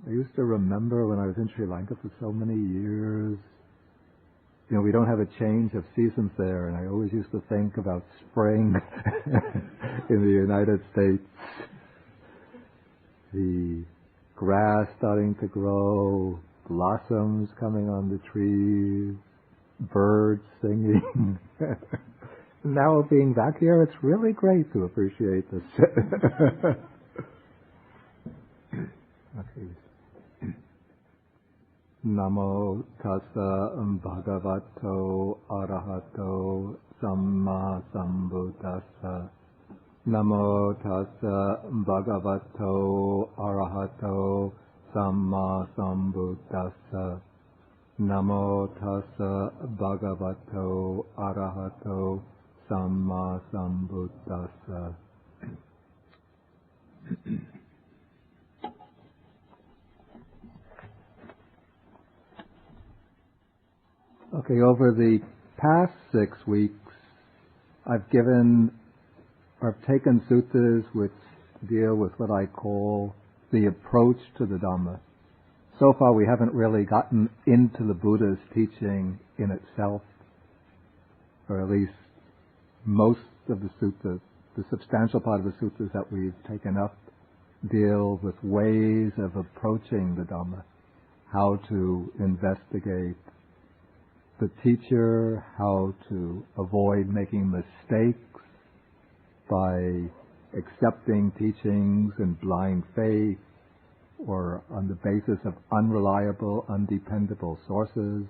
I used to remember when I was in Sri Lanka for so many years, we don't have a change of seasons there, and I always used to think about spring in the United States. The grass starting to grow, blossoms coming on the trees, birds singing. Now being back here, it's really great to appreciate this. Okay. Namo tassa bhagavato arahato samma sambuddhassa. Namo tassa bhagavato arahato samma sambuddhassa. Namo tassa bhagavato arahato samma sambuddhassa. Okay, over the past 6 weeks, I've taken suttas which deal with what I call the approach to the Dhamma. So far we haven't really gotten into the Buddha's teaching in itself, or at least most of the suttas, the substantial part of the suttas that we've taken up deal with ways of approaching the Dhamma, how to investigate the teacher, how to avoid making mistakes by accepting teachings in blind faith or on the basis of unreliable, undependable sources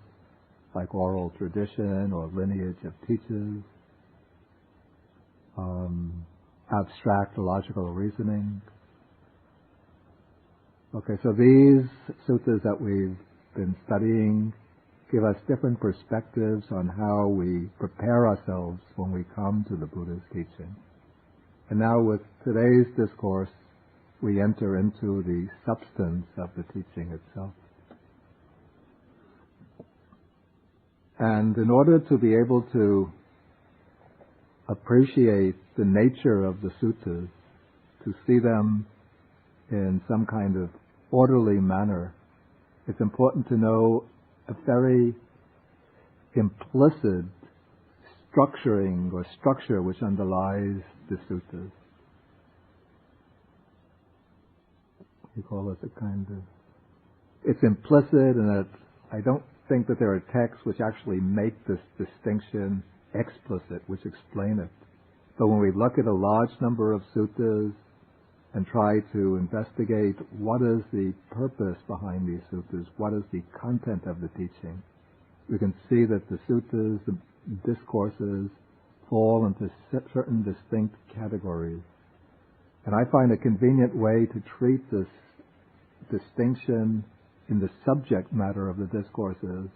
like oral tradition or lineage of teachers, abstract logical reasoning. Okay, so these suttas that we've been studying give us different perspectives on how we prepare ourselves when we come to the Buddha's teaching. And now with today's discourse, we enter into the substance of the teaching itself. And in order to be able to appreciate the nature of the suttas, to see them in some kind of orderly manner, it's important to know a very implicit structuring or structure which underlies the suttas. You call it a kind of... It's implicit in that I don't think that there are texts which actually make this distinction explicit, which explain it. But when we look at a large number of suttas and try to investigate what is the purpose behind these suttas, what is the content of the teaching, we can see that the suttas, the discourses, fall into certain distinct categories. And I find a convenient way to treat this distinction in the subject matter of the discourses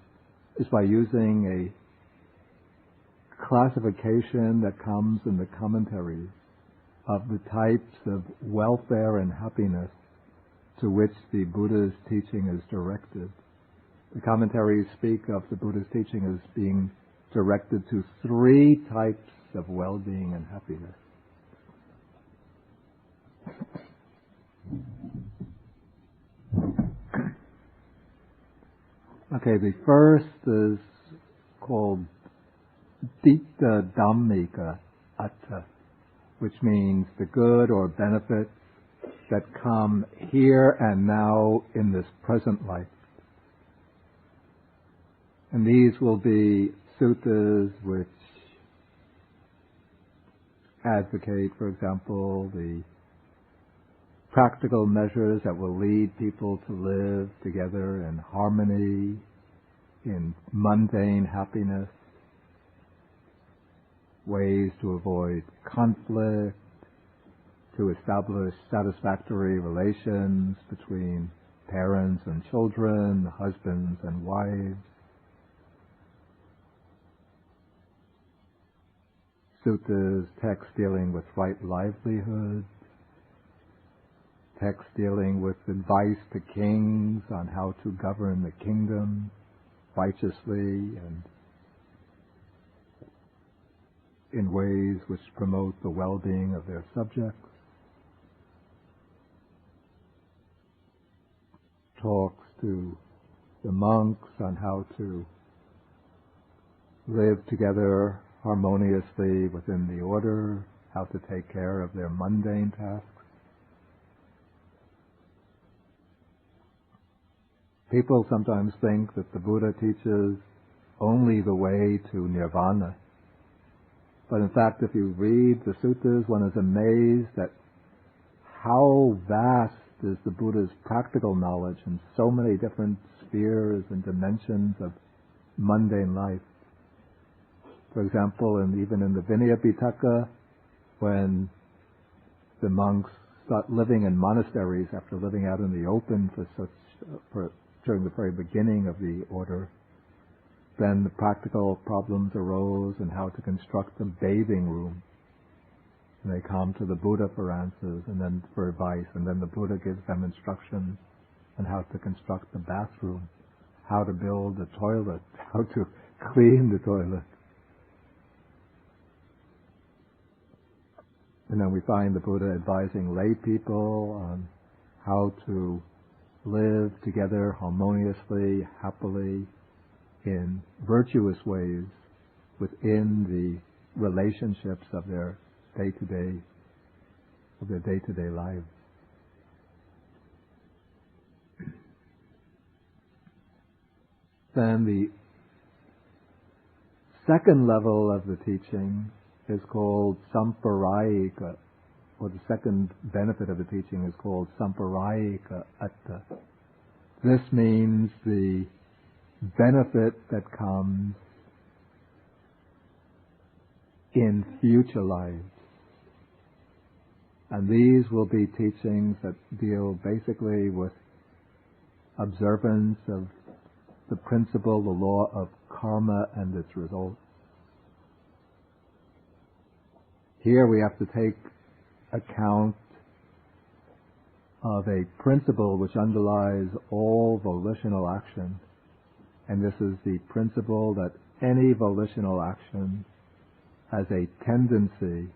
is by using a classification that comes in the commentaries of the types of welfare and happiness to which the Buddha's teaching is directed. The commentaries speak of the Buddha's teaching as being directed to 3 types of well-being and happiness. Okay, the first is called Ditta Dhammika Atta, which means the good or benefits that come here and now in this present life. And these will be suttas which advocate, for example, the practical measures that will lead people to live together in harmony, in mundane happiness, ways to avoid conflict, to establish satisfactory relations between parents and children, husbands and wives. Suttas, texts dealing with right livelihood, texts dealing with advice to kings on how to govern the kingdom righteously and in ways which promote the well-being of their subjects. talks to the monks on how to live together harmoniously within the order, how to take care of their mundane tasks. People sometimes think that the Buddha teaches only the way to nirvana. But in fact, if you read the suttas, one is amazed at how vast is the Buddha's practical knowledge in so many different spheres and dimensions of mundane life. For example, even in the Vinaya Pitaka, when the monks start living in monasteries after living out in the open during the very beginning of the order, then the practical problems arose in how to construct a bathing room. And they come to the Buddha for answers and then for advice, and then the Buddha gives them instructions on how to construct the bathroom, how to build a toilet, how to clean the toilet. And then we find the Buddha advising lay people on how to live together harmoniously, happily, in virtuous ways within the relationships of their day-to-day lives. Then the second level of the teaching is called samparayika, or the second benefit of the teaching is called samparayika atta. This means the benefit that comes in future lives. And these will be teachings that deal basically with observance of the principle, the law of karma and its results. Here we have to take account of a principle which underlies all volitional action. And this is the principle that any volitional action has a tendency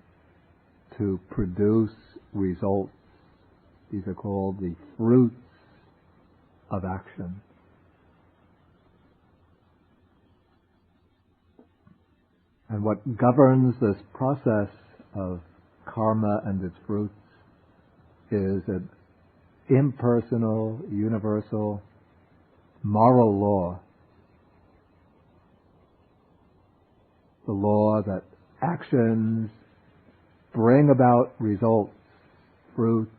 to produce results. These are called the fruits of action. And what governs this process of karma and its fruits is an impersonal, universal, moral law. The law that actions bring about results, fruits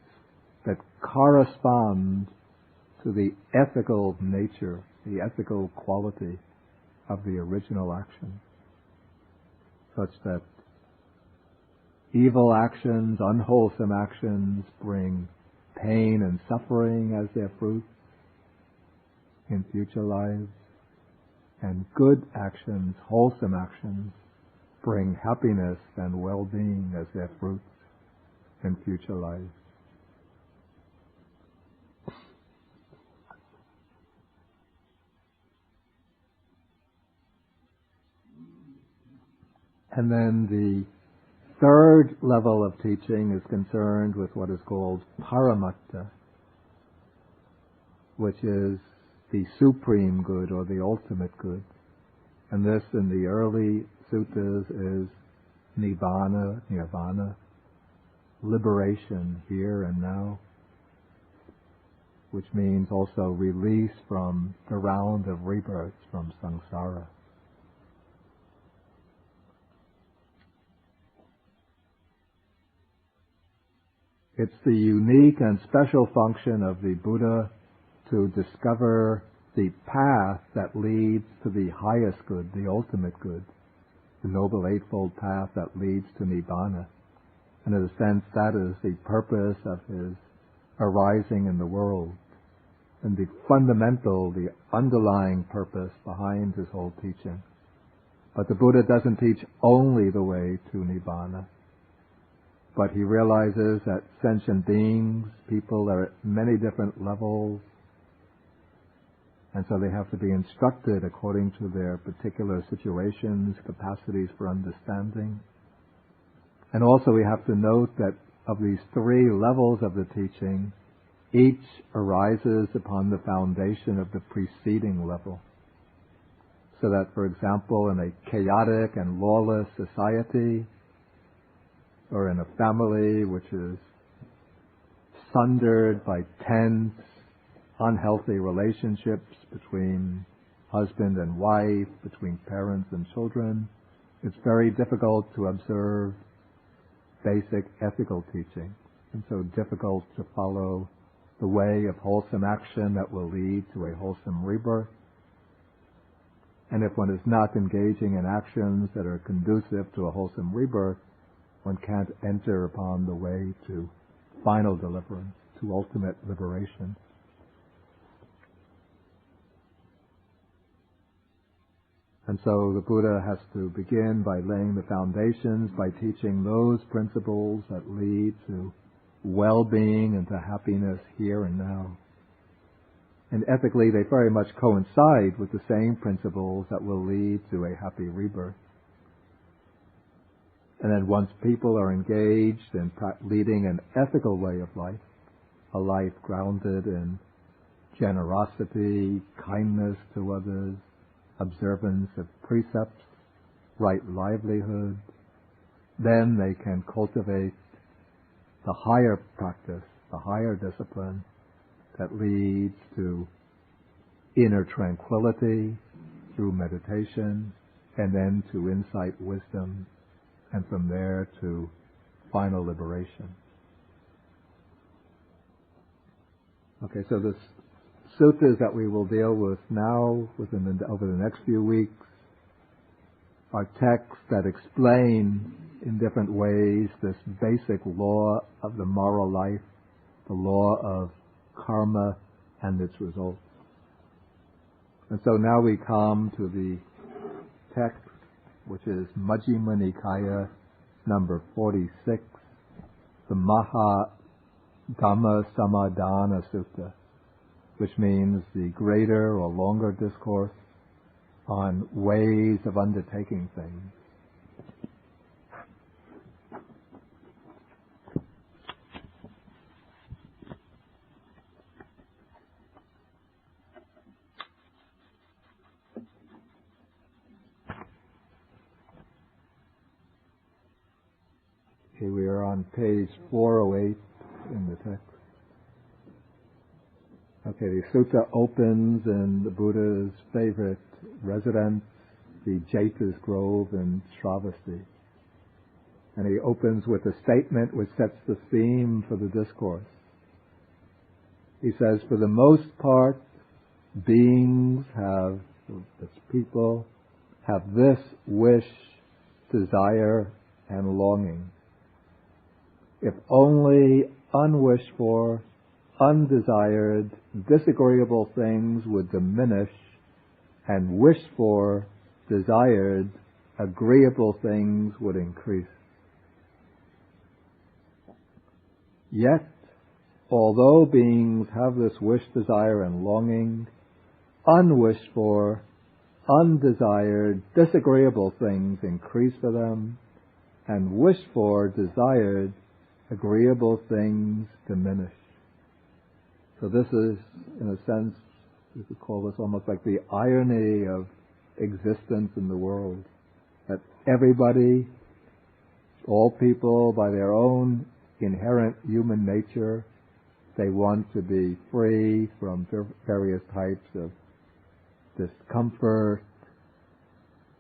that correspond to the ethical nature, the ethical quality of the original action, such that evil actions, unwholesome actions bring pain and suffering as their fruits in future lives, and good actions, wholesome actions, bring happiness and well-being as their fruits in future lives. And then the third level of teaching is concerned with what is called paramatta, which is the supreme good or the ultimate good. And this in the early suttas is nibbana, nirvana, liberation here and now, which means also release from the round of rebirths, from samsara. It's the unique and special function of the Buddha to discover the path that leads to the highest good, the ultimate good, the Noble Eightfold Path that leads to Nibbana. And in a sense, that is the purpose of his arising in the world, and the fundamental, the underlying purpose behind his whole teaching. But the Buddha doesn't teach only the way to Nibbana, but he realizes that sentient beings, people, are at many different levels, and so they have to be instructed according to their particular situations, capacities for understanding. And also we have to note that of these three levels of the teaching, each arises upon the foundation of the preceding level. So that, for example, in a chaotic and lawless society, or in a family which is sundered by tense, unhealthy relationships between husband and wife, between parents and children, it's very difficult to observe basic ethical teaching, and so difficult to follow the way of wholesome action that will lead to a wholesome rebirth. And if one is not engaging in actions that are conducive to a wholesome rebirth, one can't enter upon the way to final deliverance, to ultimate liberation. And so the Buddha has to begin by laying the foundations, by teaching those principles that lead to well-being and to happiness here and now. And ethically, they very much coincide with the same principles that will lead to a happy rebirth. And then once people are engaged in leading an ethical way of life, a life grounded in generosity, kindness to others, observance of precepts, right livelihood, then they can cultivate the higher practice, the higher discipline that leads to inner tranquility through meditation, and then to insight wisdom, and from there to final liberation. Okay, so the suttas that we will deal with now over the next few weeks are texts that explain in different ways this basic law of the moral life, the law of karma and its results. And so now we come to the text, which is Majjhima Nikaya number 46, the Mahādhammasamādāna Sutta, which means the greater or longer discourse on ways of undertaking things. Okay, we are on page 408 in the text. Okay, the sutta opens in the Buddha's favorite residence, the Jeta's Grove in Shravasti. And he opens with a statement which sets the theme for the discourse. He says, for the most part, beings people have this wish, desire, and longing. If only unwished for, undesired, disagreeable things would diminish, and wished for, desired, agreeable things would increase. Yet, although beings have this wish, desire, and longing, unwished for, undesired, disagreeable things increase for them, and wished for, desired, agreeable things diminish. So this is, in a sense, we could call this almost like the irony of existence in the world. That everybody, all people, by their own inherent human nature, they want to be free from various types of discomfort,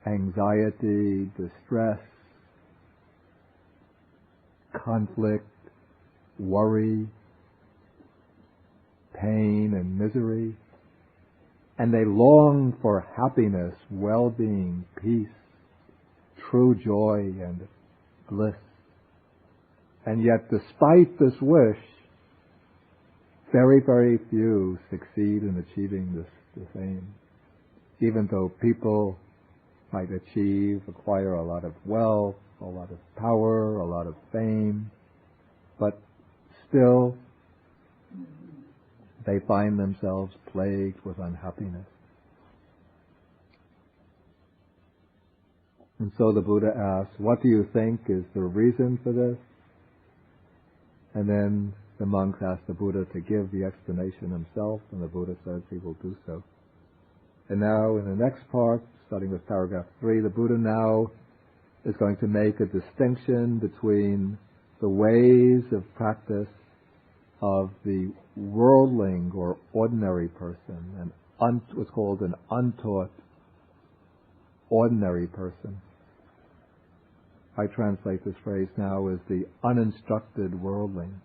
anxiety, distress, conflict, worry, pain and misery, and they long for happiness, well-being, peace, true joy and bliss. And yet, despite this wish, very, very few succeed in achieving this aim. Even though people might acquire a lot of wealth, a lot of power, a lot of fame, but still they find themselves plagued with unhappiness. And so the Buddha asks, what do you think is the reason for this? And then the monks asked the Buddha to give the explanation himself, and the Buddha says he will do so. And now in the next part, starting with paragraph 3, the Buddha now is going to make a distinction between the ways of practice of the worldling or ordinary person, and what's called an untaught ordinary person. I translate this phrase now as the uninstructed worldling.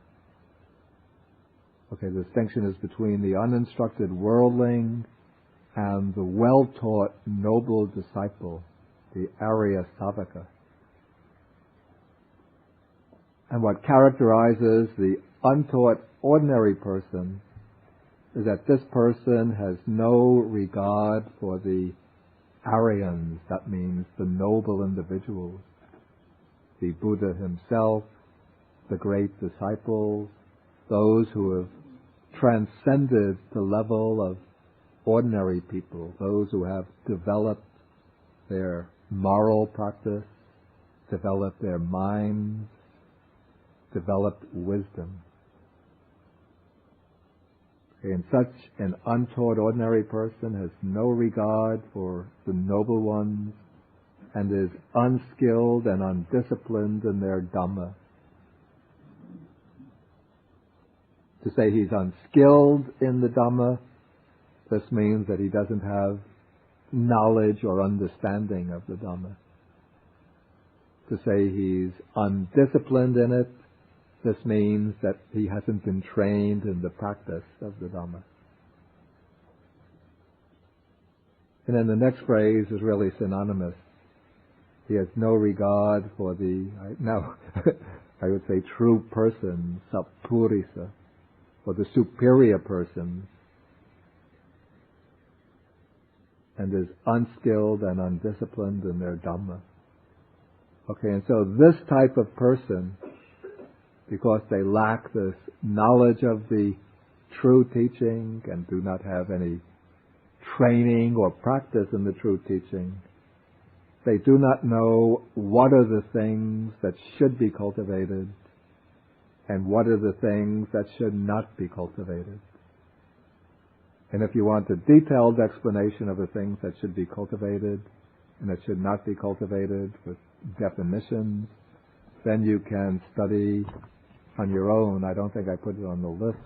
Okay, the distinction is between the uninstructed worldling and the well-taught noble disciple, the Arya Savaka. And what characterizes the untaught ordinary person is that this person has no regard for the Aryans, that means the noble individuals, the Buddha himself, the great disciples, those who have transcended the level of ordinary people, those who have developed their moral practice, developed their minds, developed wisdom. And such an untaught ordinary person has no regard for the noble ones and is unskilled and undisciplined in their Dhamma. To say he's unskilled in the Dhamma, this means that he doesn't have knowledge or understanding of the Dhamma. To say he's undisciplined in it, this means that he hasn't been trained in the practice of the Dhamma. And then the next phrase is really synonymous. He has no regard for the, now I would say true person, sappurisa, or the superior person, and is unskilled and undisciplined in their Dhamma. Okay, and so this type of person, because they lack this knowledge of the true teaching and do not have any training or practice in the true teaching, they do not know what are the things that should be cultivated and what are the things that should not be cultivated. And if you want a detailed explanation of the things that should be cultivated and that should not be cultivated with definitions, then you can study on your own. I don't think I put it on the list.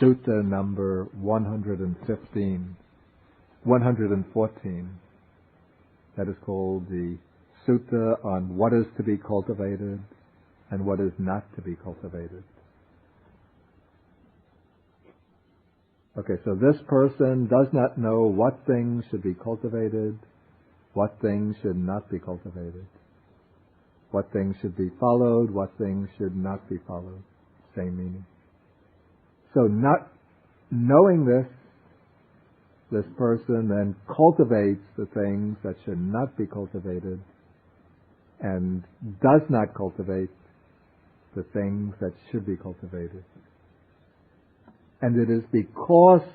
Sutta number 114. That is called the Sutta on what is to be cultivated and what is not to be cultivated. Okay, so this person does not know what things should be cultivated, what things should not be cultivated, what things should be followed, what things should not be followed. Same meaning. So not knowing this person then cultivates the things that should not be cultivated and does not cultivate the things that should be cultivated. And it is because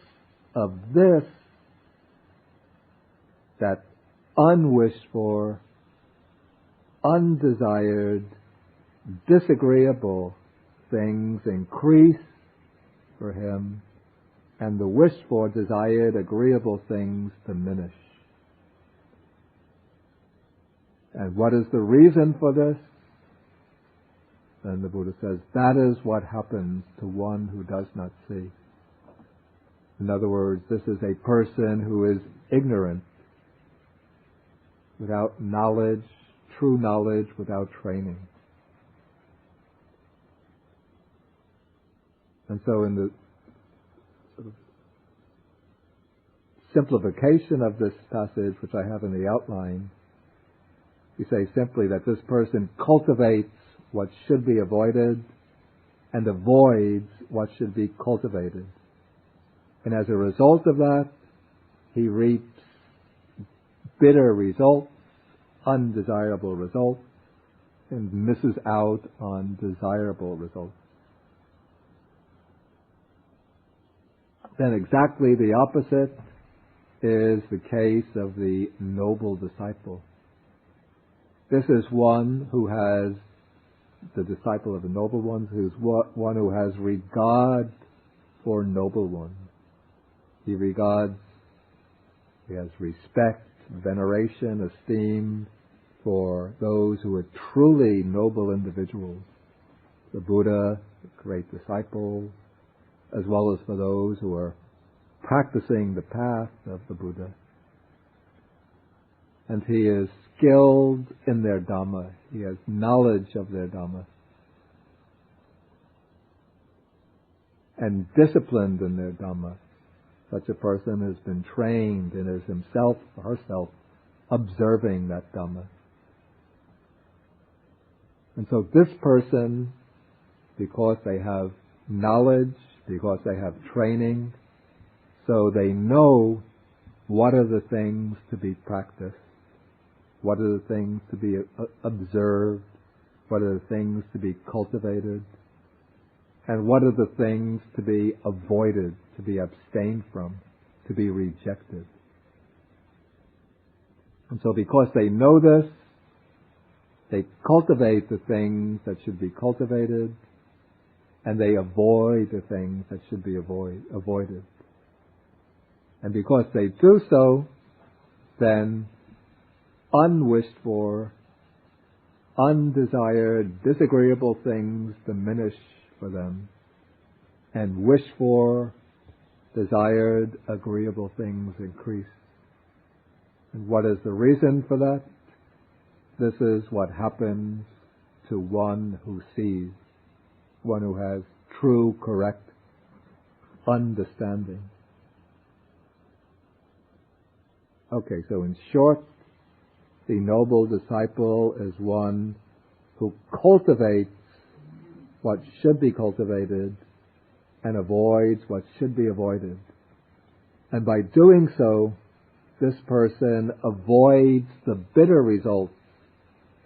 of this that unwished for, undesired, disagreeable things increase for him, and the wished for, desired, agreeable things diminish. And what is the reason for this? Then the Buddha says, that is what happens to one who does not see. In other words, this is a person who is ignorant, without knowledge, true knowledge, without training. And so in the sort of simplification of this passage, which I have in the outline, we say simply that this person cultivates what should be avoided and avoids what should be cultivated. And as a result of that, he reaps bitter results, undesirable results, and misses out on desirable results. Then exactly the opposite is the case of the noble disciple. This is one who has the disciple of the noble ones, who's one who has regard for noble ones. He has respect, veneration, esteem for those who are truly noble individuals. The Buddha, the great disciple, as well as for those who are practicing the path of the Buddha. And he is skilled in their Dhamma. He has knowledge of their Dhamma. And disciplined in their Dhamma. Such a person has been trained and is himself or herself observing that Dhamma. And so this person, because they have knowledge, because they have training, so they know what are the things to be practiced, what are the things to be observed, what are the things to be cultivated, and what are the things to be avoided, to be abstained from, to be rejected. And so because they know this, they cultivate the things that should be cultivated, and they avoid the things that should be avoided. And because they do so, then unwished for, undesired, disagreeable things diminish for them, and wished for, desired, agreeable things increase. And what is the reason for that? This is what happens to one who sees, one who has true, correct understanding. Okay, so in short, the noble disciple is one who cultivates what should be cultivated and avoids what should be avoided. And by doing so, this person avoids the bitter results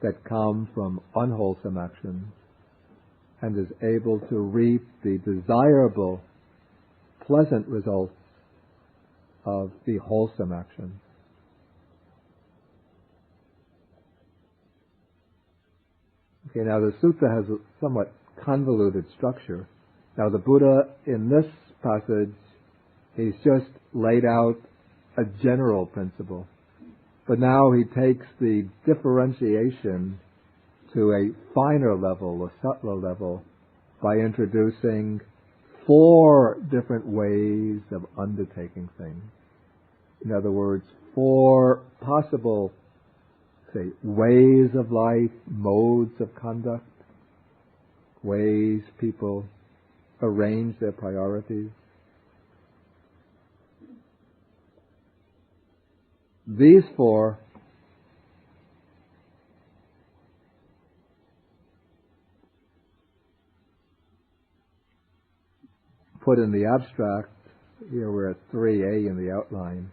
that come from unwholesome actions and is able to reap the desirable, pleasant results of the wholesome actions. Okay, now the sutta has a somewhat convoluted structure. Now the Buddha, in this passage, he's just laid out a general principle. But now he takes the differentiation to a finer level, a subtler level, by introducing 4 different ways of undertaking things. In other words, 4 possible, say, ways of life, modes of conduct, ways people arrange their priorities. These 4 put in the abstract, here we're at 3a in the outline,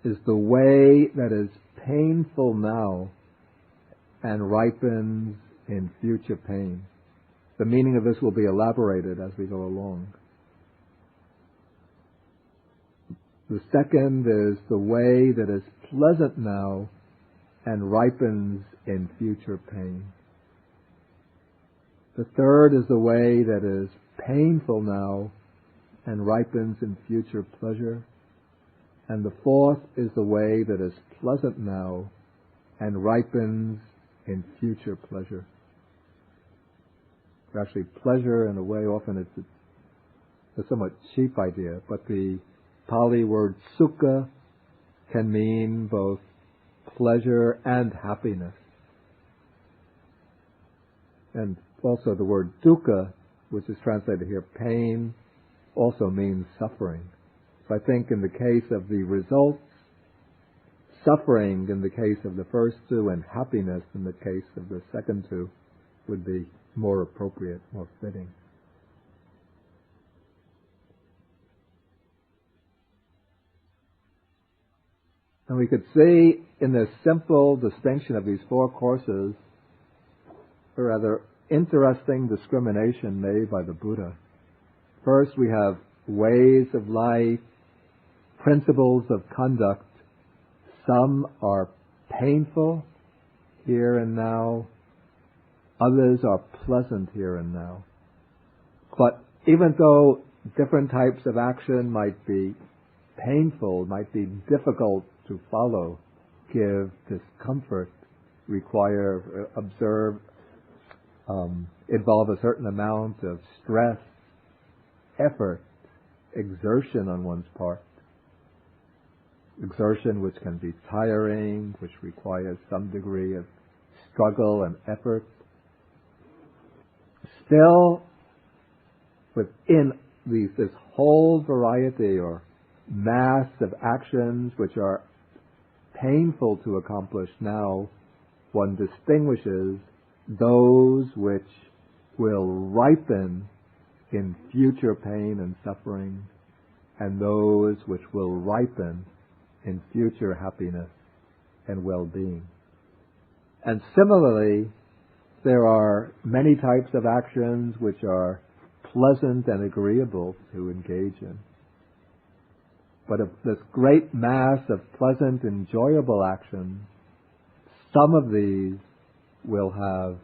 is the way that is painful now and ripens in future pain. The meaning of this will be elaborated as we go along. The second is the way that is pleasant now and ripens in future pain. The third is the way that is painful now and ripens in future pleasure. And the fourth is the way that is pleasant now and ripens in future pleasure. Actually, pleasure, in a way, often it's a somewhat cheap idea, but the Pali word sukha can mean both pleasure and happiness. And also the word dukkha, which is translated here pain, also means suffering. So I think in the case of the results, suffering in the case of the first 2 and happiness in the case of the second 2 would be more appropriate, more fitting. And we could see in this simple distinction of these 4 courses a rather interesting discrimination made by the Buddha. First, we have ways of life, principles of conduct. Some are painful here and now, others are pleasant here and now. But even though different types of action might be painful, might be difficult to follow, give discomfort, require, observe, involve a certain amount of stress, effort, exertion on one's part. Exertion which can be tiring, which requires some degree of struggle and effort. Still, within this whole variety or mass of actions which are painful to accomplish now, one distinguishes those which will ripen in future pain and suffering, and those which will ripen in future happiness and well-being. And similarly, there are many types of actions which are pleasant and agreeable to engage in. But of this great mass of pleasant, enjoyable actions, some of these will have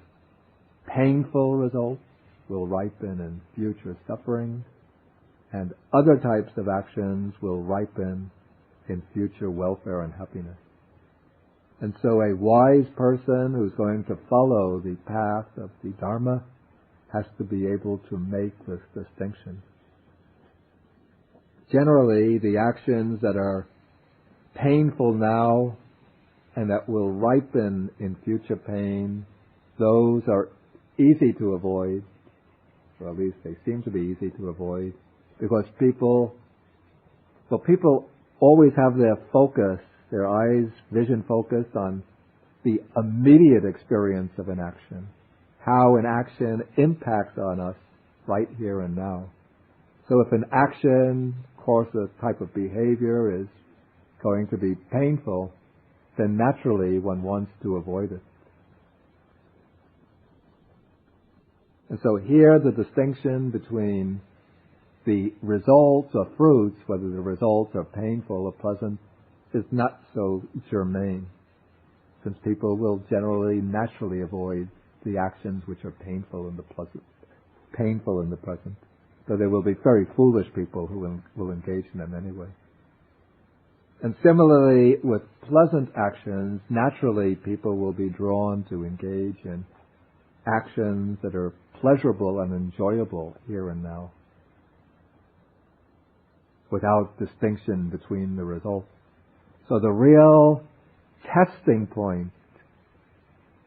painful results, will ripen in future suffering, and other types of actions will ripen in future welfare and happiness. And so a wise person who's going to follow the path of the Dharma has to be able to make this distinction. Generally, the actions that are painful now and that will ripen in future pain, those are easy to avoid, or at least they seem to be easy to avoid, because people always have their focus, their eyes, vision focused on the immediate experience of an action, how an action impacts on us right here and now. So if an action, course, a type of behavior is going to be painful, then naturally one wants to avoid it. And so here the distinction between the results or fruits, whether the results are painful or pleasant, is not so germane, since people will generally naturally avoid the actions which are painful in the present. So there will be very foolish people who will engage in them anyway. And similarly, with pleasant actions, naturally people will be drawn to engage in actions that are pleasurable and enjoyable here and now, without distinction between the results. So the real testing point,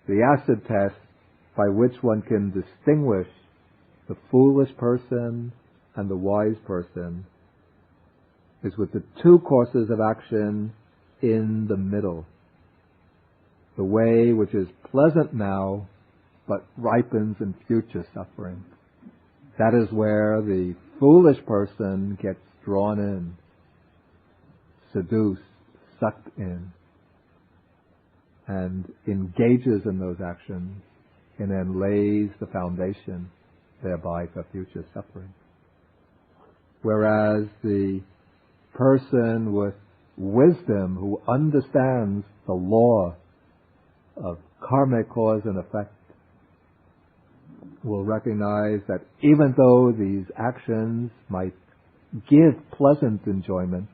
the acid test by which one can distinguish the foolish person and the wise person, is with the two courses of action in the middle. The way which is pleasant now, but ripens in future suffering. That is where the foolish person gets drawn in, seduced, sucked in, and engages in those actions, and then lays the foundation thereby for future suffering. Whereas the person with wisdom who understands the law of karmic cause and effect will recognize that even though these actions might give pleasant enjoyment,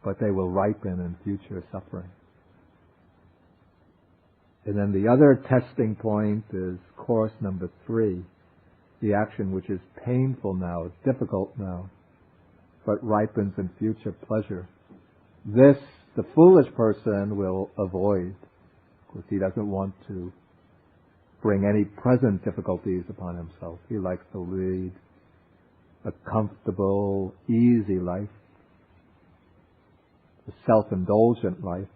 but they will ripen in future suffering. And then the other testing point is course number 3, the action which is painful now, difficult now, but ripens in future pleasure. This, the foolish person will avoid, because he doesn't want to bring any present difficulties upon himself. He likes to lead a comfortable, easy life, a self-indulgent life,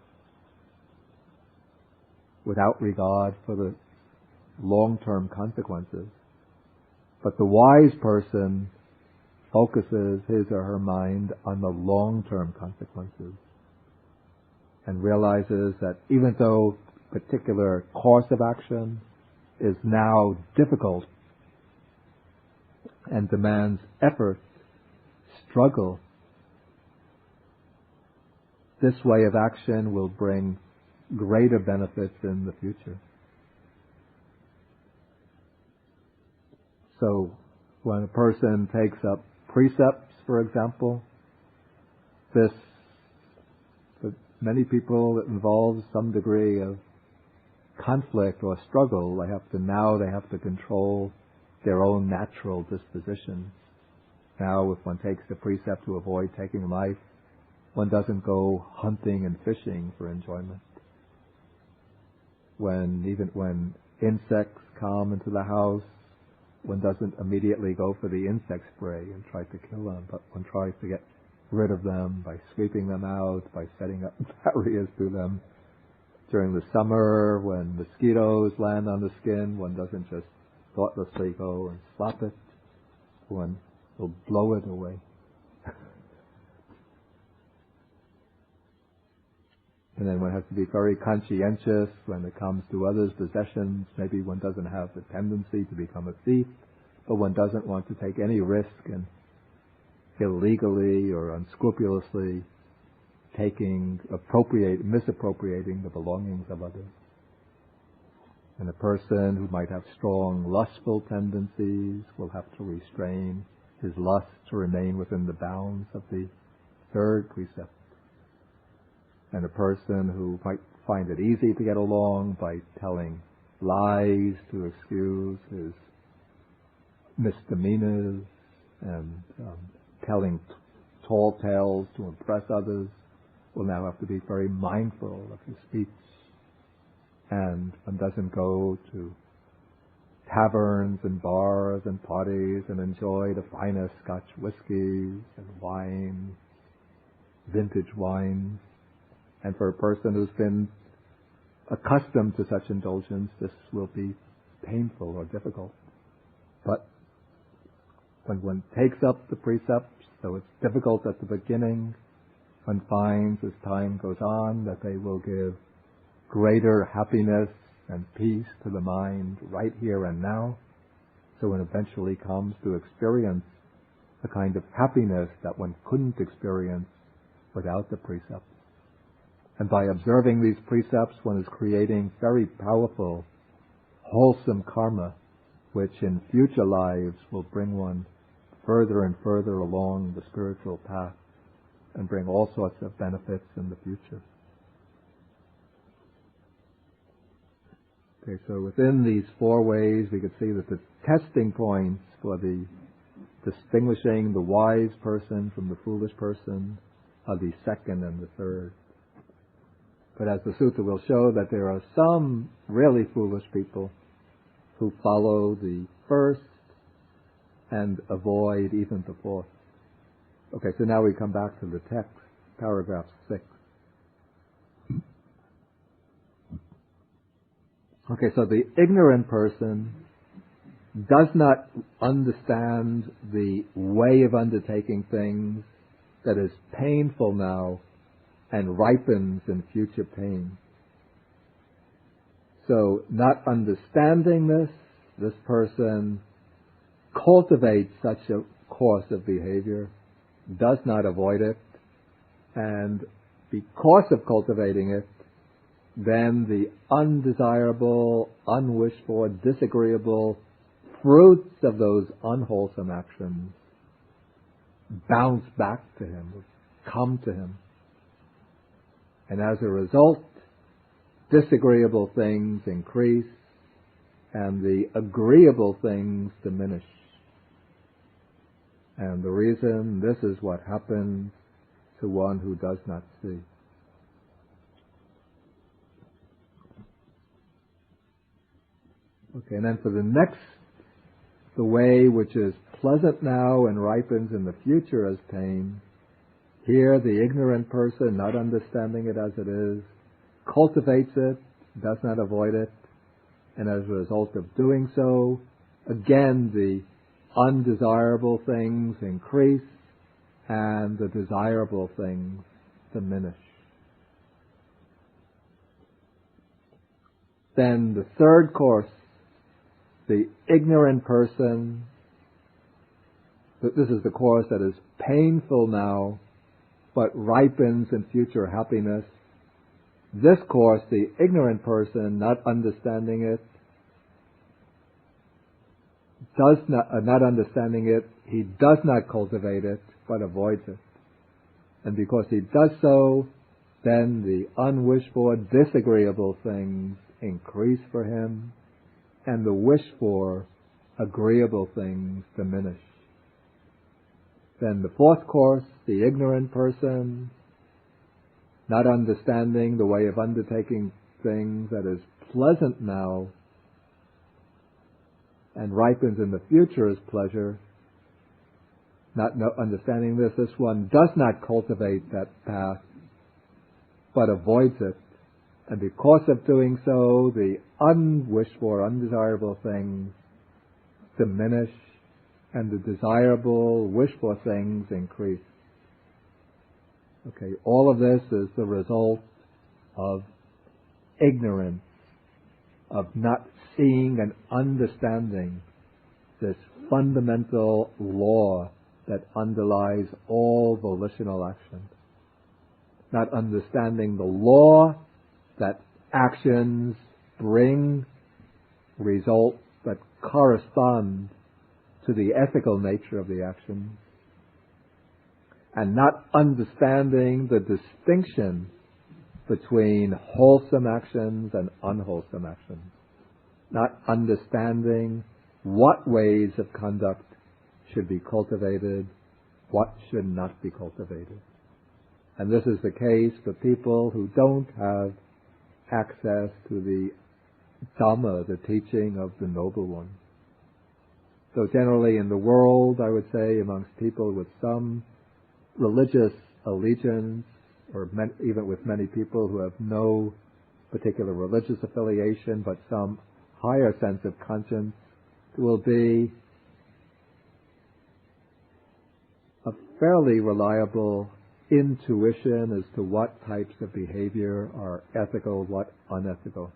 without regard for the long-term consequences. But the wise person focuses his or her mind on the long-term consequences and realizes that even though a particular course of action is now difficult and demands effort, struggle, this way of action will bring greater benefits in the future. So when a person takes up precepts, for example, for many people it involves some degree of conflict or struggle. They have to control their own natural dispositions. Now, if one takes the precept to avoid taking life, one doesn't go hunting and fishing for enjoyment. Even when insects come into the house, one doesn't immediately go for the insect spray and try to kill them, but one tries to get rid of them by sweeping them out, by setting up barriers to them. During the summer, when mosquitoes land on the skin, one doesn't just thoughtlessly go and slap it. One will blow it away. And then one has to be very conscientious when it comes to others' possessions. Maybe one doesn't have the tendency to become a thief, but one doesn't want to take any risk in illegally or unscrupulously misappropriating the belongings of others. And a person who might have strong lustful tendencies will have to restrain his lust to remain within the bounds of the third precept. And a person who might find it easy to get along by telling lies to excuse his misdemeanors and telling tall tales to impress others will now have to be very mindful of his speech. And one doesn't go to taverns and bars and parties and enjoy the finest Scotch whiskies and wine, vintage wines. And for a person who's been accustomed to such indulgence, this will be painful or difficult. But when one takes up the precepts, though it's difficult at the beginning, one finds as time goes on that they will give greater happiness and peace to the mind right here and now. So one eventually comes to experience a kind of happiness that one couldn't experience without the precepts. And by observing these precepts, one is creating very powerful, wholesome karma, which in future lives will bring one further and further along the spiritual path and bring all sorts of benefits in the future. Okay, so within these four ways, we could see that the testing points for the distinguishing the wise person from the foolish person are the second and the third. But as the sutta will show, that there are some really foolish people who follow the first and avoid even the fourth. Okay, so now we come back to the text, paragraph 6. Okay, so the ignorant person does not understand the way of undertaking things that is painful now and ripens in future pain. So, not understanding this person cultivates such a course of behavior, does not avoid it, and because of cultivating it, then the undesirable, unwished for, disagreeable fruits of those unwholesome actions bounce back to him, come to him. And as a result, disagreeable things increase and the agreeable things diminish. And the reason, this is what happens to one who does not see. Okay, and then for the next, the way which is pleasant now and ripens in the future as pain, here the ignorant person, not understanding it as it is, cultivates it, does not avoid it, and as a result of doing so, again the undesirable things increase and the desirable things diminish. Then the third course, the ignorant person, this is the course that is painful now, but ripens in future happiness. this course, the ignorant person, not understanding it, he does not cultivate it, but avoids it. And because he does so, then the unwished for, disagreeable things increase for him, and the wished for, agreeable things diminish. Then the fourth course, the ignorant person, not understanding the way of undertaking things that is pleasant now and ripens in the future as pleasure, not understanding this one does not cultivate that path, but avoids it. And because of doing so, the unwished for, undesirable things diminish, and the desirable, wished for things increase. Okay, all of this is the result of ignorance, of not seeing and understanding this fundamental law that underlies all volitional action. Not understanding the law that actions bring results that correspond to the ethical nature of the action, and not understanding the distinction between wholesome actions and unwholesome actions, not understanding what ways of conduct should be cultivated, what should not be cultivated. And this is the case for people who don't have access to the Dhamma, the teaching of the Noble One. So generally in the world, I would say, amongst people with some religious allegiance, or even with many people who have no particular religious affiliation, but some higher sense of conscience, there will be a fairly reliable intuition as to what types of behavior are ethical, what unethical,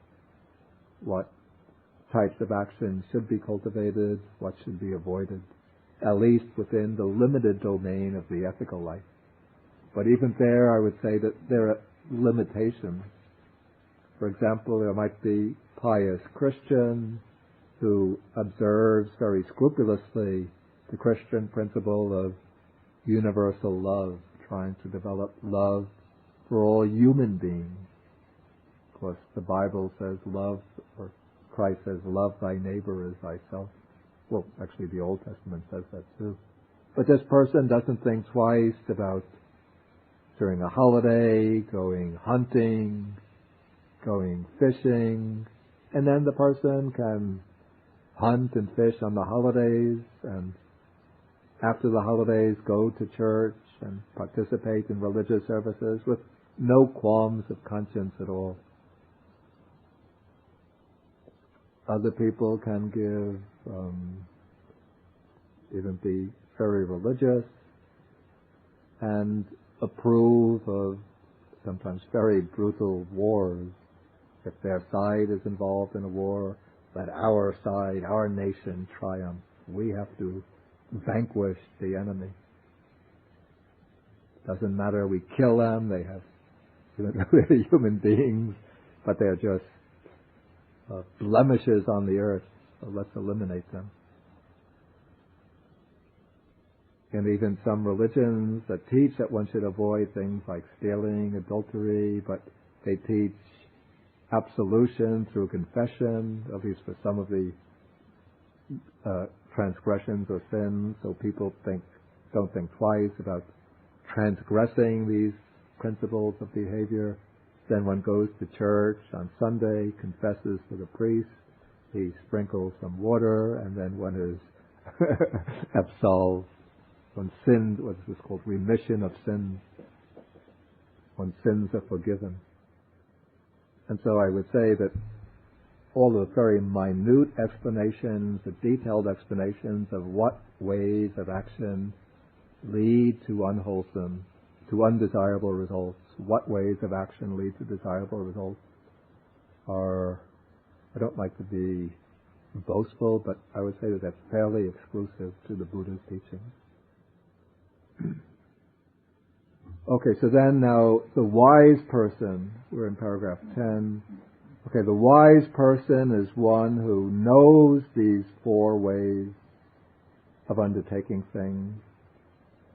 what types of actions should be cultivated, what should be avoided, at least within the limited domain of the ethical life. But even there, I would say that there are limitations. For example, there might be pious Christian who observes very scrupulously the Christian principle of universal love, trying to develop love for all human beings. Of course, the Bible says love, or Christ says, love thy neighbor as thyself. Well, actually the Old Testament says that too. But this person doesn't think twice about, during a holiday, going hunting, going fishing, and then the person can hunt and fish on the holidays, and after the holidays go to church and participate in religious services with no qualms of conscience at all. Other people can even be very religious and approve of sometimes very brutal wars. If their side is involved in a war, let our side, our nation triumph. We have to vanquish the enemy. Doesn't matter, we kill them, they're human beings, but they're just blemishes on the earth, so let's eliminate them. And even some religions that teach that one should avoid things like stealing, adultery, but they teach absolution through confession, at least for some of the transgressions or sins, so people don't think twice about transgressing these principles of behavior. Then one goes to church on Sunday, confesses to the priest, he sprinkles some water, and then one is absolved. When sinned, what is called remission of sins. When sins are forgiven. And so I would say that all the very minute explanations, the detailed explanations of what ways of action lead to unwholesome, to undesirable results, what ways of action lead to desirable results are, I don't like to be boastful, but I would say that that's fairly exclusive to the Buddha's teaching. Okay, so then now the wise person, we're in paragraph 10. Okay, the wise person is one who knows these four ways of undertaking things.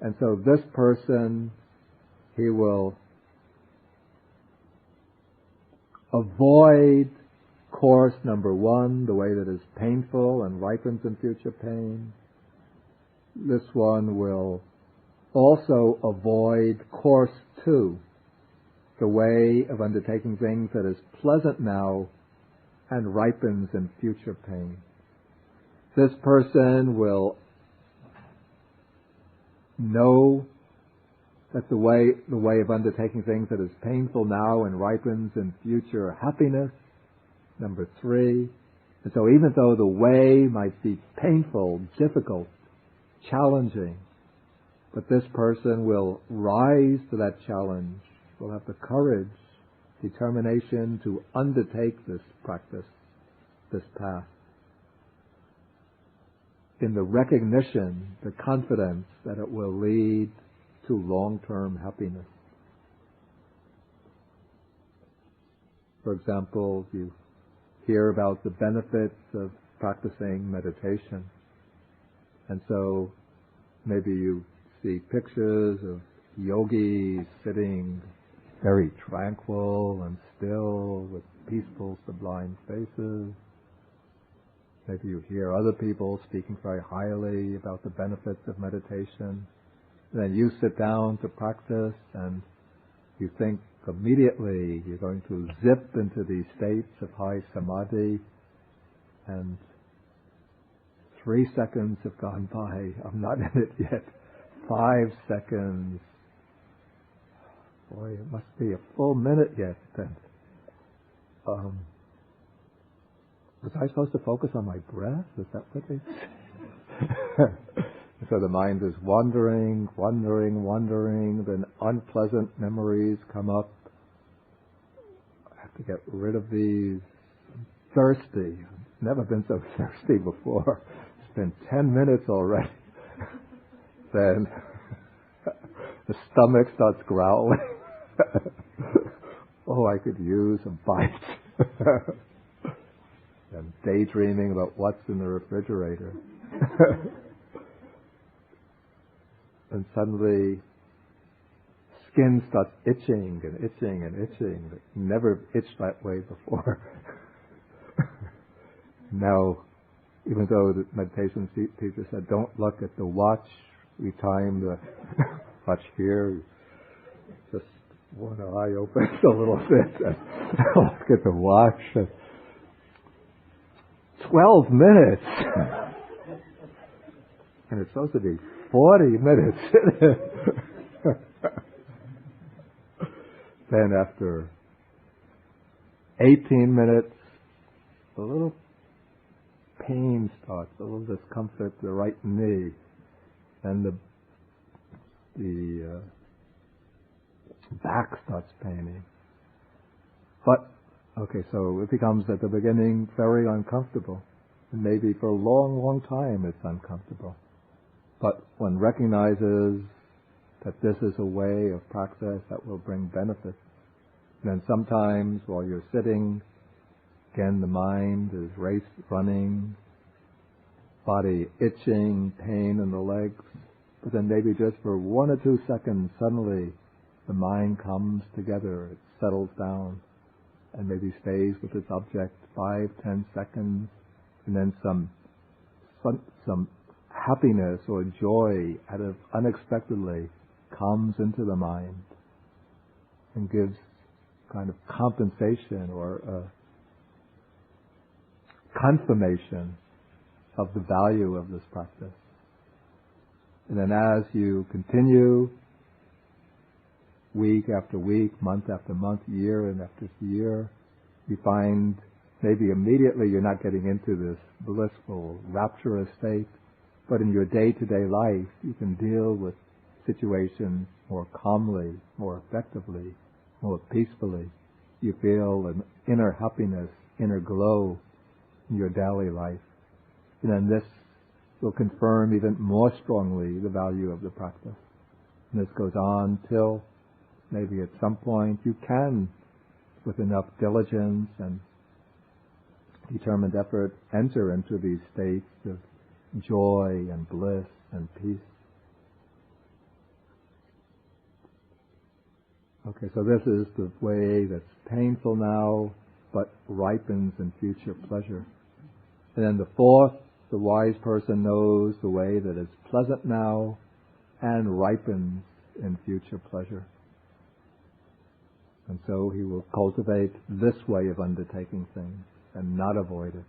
And so this person, he will avoid course number one, the way that is painful and ripens in future pain. This one will also avoid course two, the way of undertaking things that is pleasant now and ripens in future pain. This person will know that the way of undertaking things that is painful now and ripens in future happiness, number three. And so even though the way might be painful, difficult, challenging, but this person will rise to that challenge, will have the courage, determination to undertake this practice, this path, in the recognition, the confidence that it will lead to long-term happiness. For example, you hear about the benefits of practicing meditation, and so maybe you see pictures of yogis sitting very tranquil and still with peaceful, sublime faces. Maybe you hear other people speaking very highly about the benefits of meditation. Then you sit down to practice and you think immediately you're going to zip into these states of high samadhi, and 3 seconds have gone by. I'm not in it yet. 5 seconds. Boy, it must be a full minute yet then. Was I supposed to focus on my breath? Is that what it is? So the mind is wandering, then unpleasant memories come up. I have to get rid of these. I'm thirsty. I've never been so thirsty before. It's been 10 minutes already. Then the stomach starts growling. Oh, I could use a bite. I'm daydreaming about what's in the refrigerator. And suddenly, skin starts itching and itching and itching. It never itched that way before. Now, even though the meditation teacher said, don't look at the watch, we time the watch here. Just one eye opens a little bit. Look at the watch. 12 minutes! And it's supposed to be 40 minutes. Then after 18 minutes, a little pain starts, a little discomfort, the right knee, and the back starts paining. But, okay, so it becomes at the beginning very uncomfortable. And maybe for a long, long time it's uncomfortable. But one recognizes that this is a way of practice that will bring benefit. And then sometimes while you're sitting, again the mind is running, body itching, pain in the legs. But then maybe just for 1 or 2 seconds, suddenly the mind comes together, it settles down, and maybe stays with its object 5, 10 seconds, and then some happiness or joy out of unexpectedly comes into the mind and gives kind of compensation or confirmation of the value of this practice. And then as you continue week after week, month after month, year and after year, you find maybe immediately you're not getting into this blissful, rapturous state, but in your day-to-day life, you can deal with situations more calmly, more effectively, more peacefully. You feel an inner happiness, inner glow in your daily life. And then this will confirm even more strongly the value of the practice. And this goes on till maybe at some point you can, with enough diligence and determined effort, enter into these states of joy and bliss and peace. Okay, so this is the way that's painful now, but ripens in future pleasure. And then the fourth, the wise person knows the way that is pleasant now and ripens in future pleasure. And so he will cultivate this way of undertaking things and not avoid it.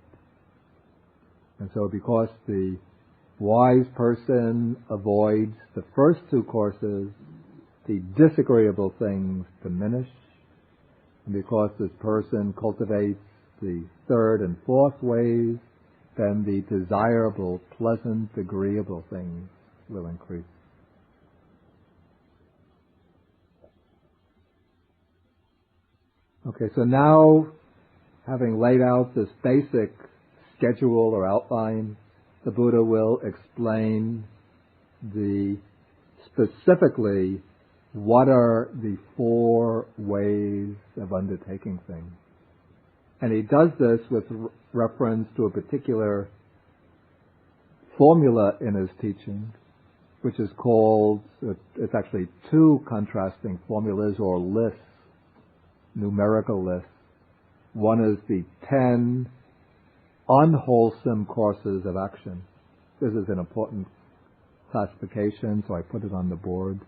And so because the wise person avoids the first two courses, the disagreeable things diminish. And because this person cultivates the third and fourth ways, then the desirable, pleasant, agreeable things will increase. Okay, so now, having laid out this basic schedule or outline, the Buddha will explain specifically what are the four ways of undertaking things. And he does this with reference to a particular formula in his teaching, which is called, it's actually two contrasting formulas or lists, numerical lists. One is the 10 unwholesome courses of action. This is an important classification, so I put it on the board.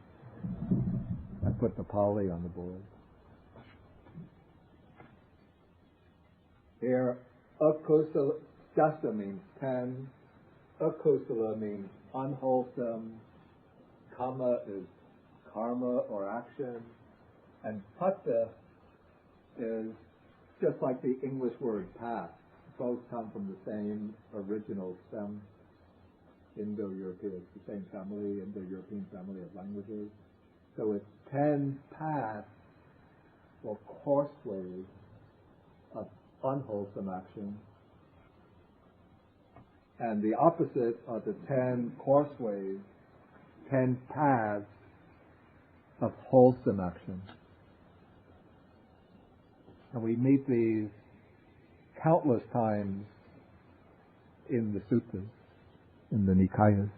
I put the Pali on the board. Here, akusala, dasa means 10. Akusala means unwholesome. Kama is karma or action. And patta is just like the English word path. Both come from the same original stem, Indo-European, the same family, Indo-European family of languages. So it's 10 paths or courseways of unwholesome action. And the opposite are the 10 courseways, 10 paths of wholesome action. And we meet these countless times in the suttas, in the Nikayas.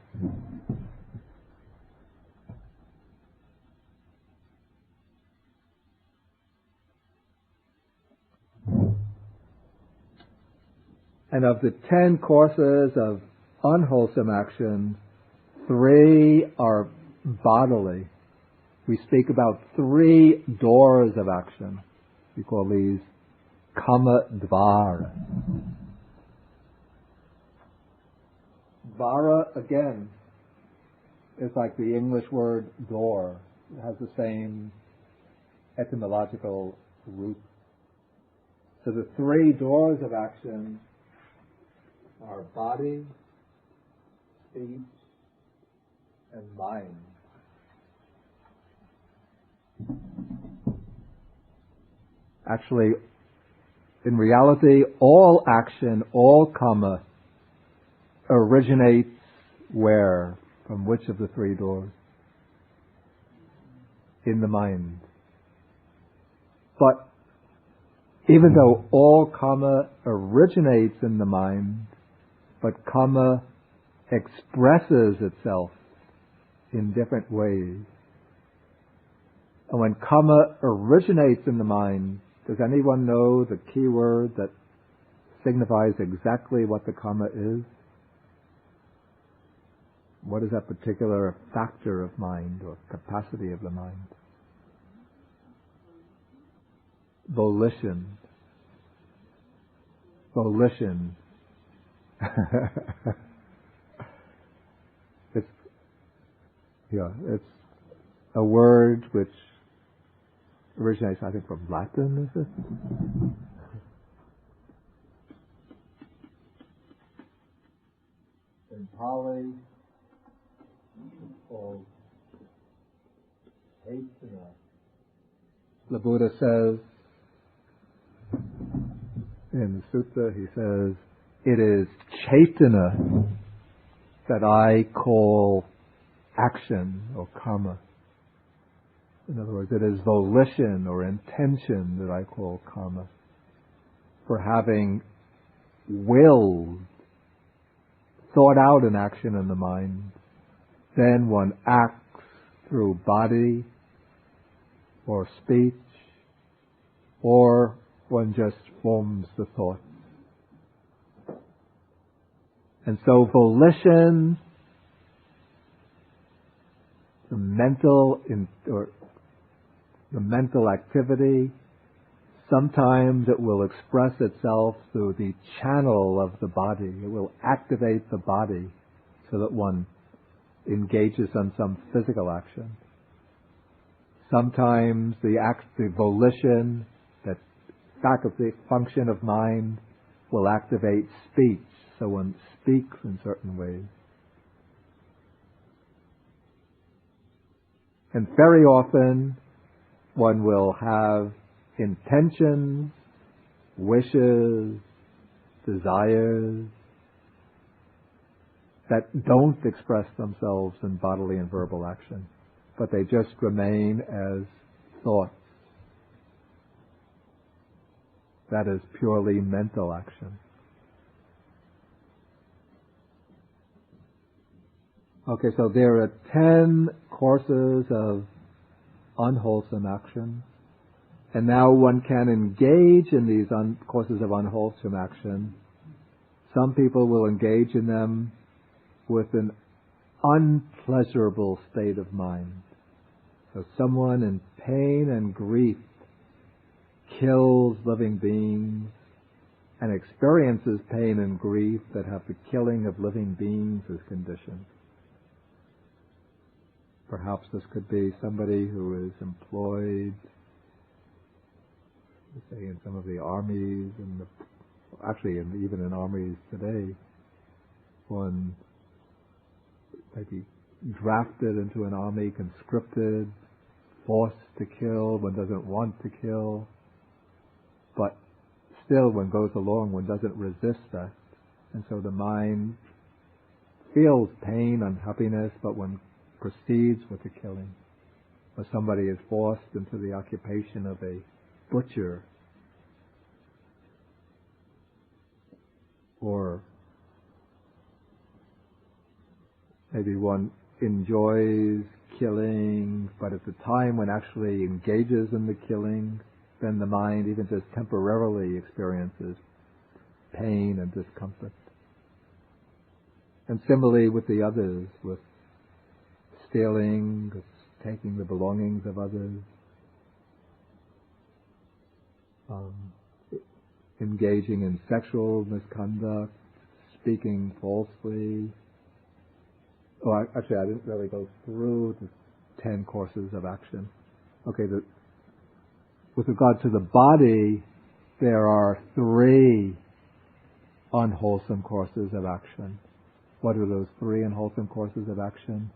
And of the 10 courses of unwholesome action, 3 are bodily. We speak about 3 doors of action. We call these kama dvara. Dvara, again, is like the English word door. It has the same etymological root. So the 3 doors of action are body, speech, and mind. Actually, in reality, all action, all karma originates where? From which of the 3 doors? In the mind. But even though all karma originates in the mind, but karma expresses itself in different ways. And when karma originates in the mind, does anyone know the key word that signifies exactly what the karma is? What is that particular factor of mind or capacity of the mind? Volition. Volition. It's a word which originates, I think, from Latin, is it? In Pali, it's called Chaitanya. The Buddha says, in the Sutta, he says, it is Chaitanya that I call action or karma. In other words, it is volition or intention that I call karma. For having willed, thought out an action in the mind, then one acts through body or speech, or one just forms the thought. And so volition, the mental activity, sometimes it will express itself through the channel of the body. It will activate the body so that one engages in some physical action. Sometimes the volition, that faculty, function of mind, will activate speech, so one speaks in certain ways. And very often, one will have intentions, wishes, desires that don't express themselves in bodily and verbal action, but they just remain as thoughts. That is purely mental action. Okay, so there are 10 courses of unwholesome action. And now one can engage in these courses of unwholesome action. Some people will engage in them with an unpleasurable state of mind. So someone in pain and grief kills living beings and experiences pain and grief that have the killing of living beings as condition. Perhaps this could be somebody who is employed, say, in some of the armies, even in armies today, one might be drafted into an army, conscripted, forced to kill, one doesn't want to kill, but still one goes along, one doesn't resist that. And so the mind feels pain, unhappiness, but one proceeds with the killing. Or somebody is forced into the occupation of a butcher, or maybe one enjoys killing, but at the time when actually engages in the killing, then the mind even just temporarily experiences pain and discomfort. And similarly with the others, with stealing, with taking the belongings of others, engaging in sexual misconduct, speaking falsely. Actually, I didn't really go through the 10 courses of action. Okay, with regard to the body, there are 3 unwholesome courses of action. What are those 3 unwholesome courses of action?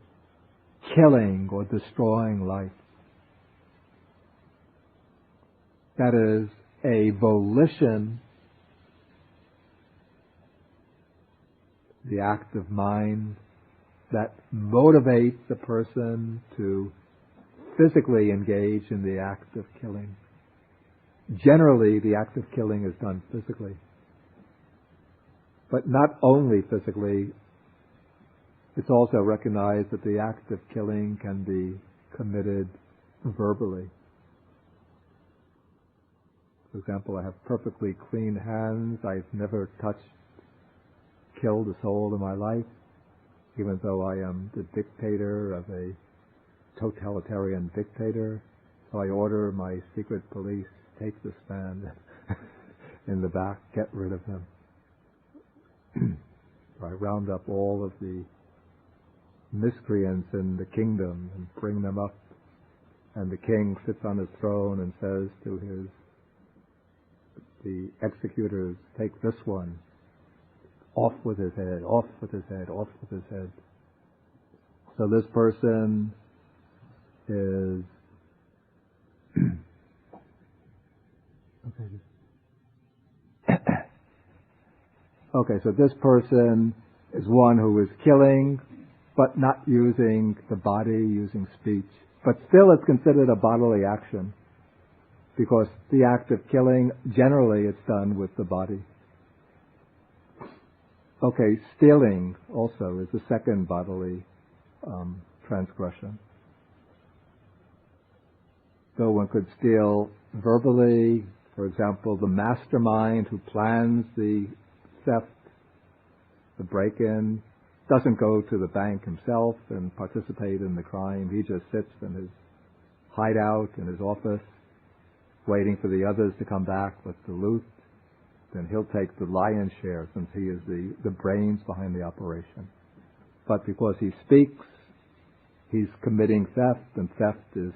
Killing or destroying life. That is a volition, the act of mind that motivates the person to physically engage in the act of killing. Generally, the act of killing is done physically. But not only physically, it's also recognized that the act of killing can be committed verbally. For example, I have perfectly clean hands. I've never killed a soul in my life, even though I am the dictator of a totalitarian dictator. So I order my secret police, take this man in the back, get rid of him. So I round up all of the miscreants in the kingdom and bring them up. And the king sits on his throne and says to the executors, take this one, off with his head, off with his head, off with his head. So this person is okay, so this person is one who is killing, but not using the body, using speech. But still it's considered a bodily action, because the act of killing, generally it's done with the body. Okay, stealing also is the second bodily transgression. So one could steal verbally. For example, the mastermind who plans the theft, the break-in, doesn't go to the bank himself and participate in the crime. He just sits in his hideout, in his office, waiting for the others to come back with the loot. Then he'll take the lion's share, since he is the brains behind the operation. But because he speaks, he's committing theft, and theft is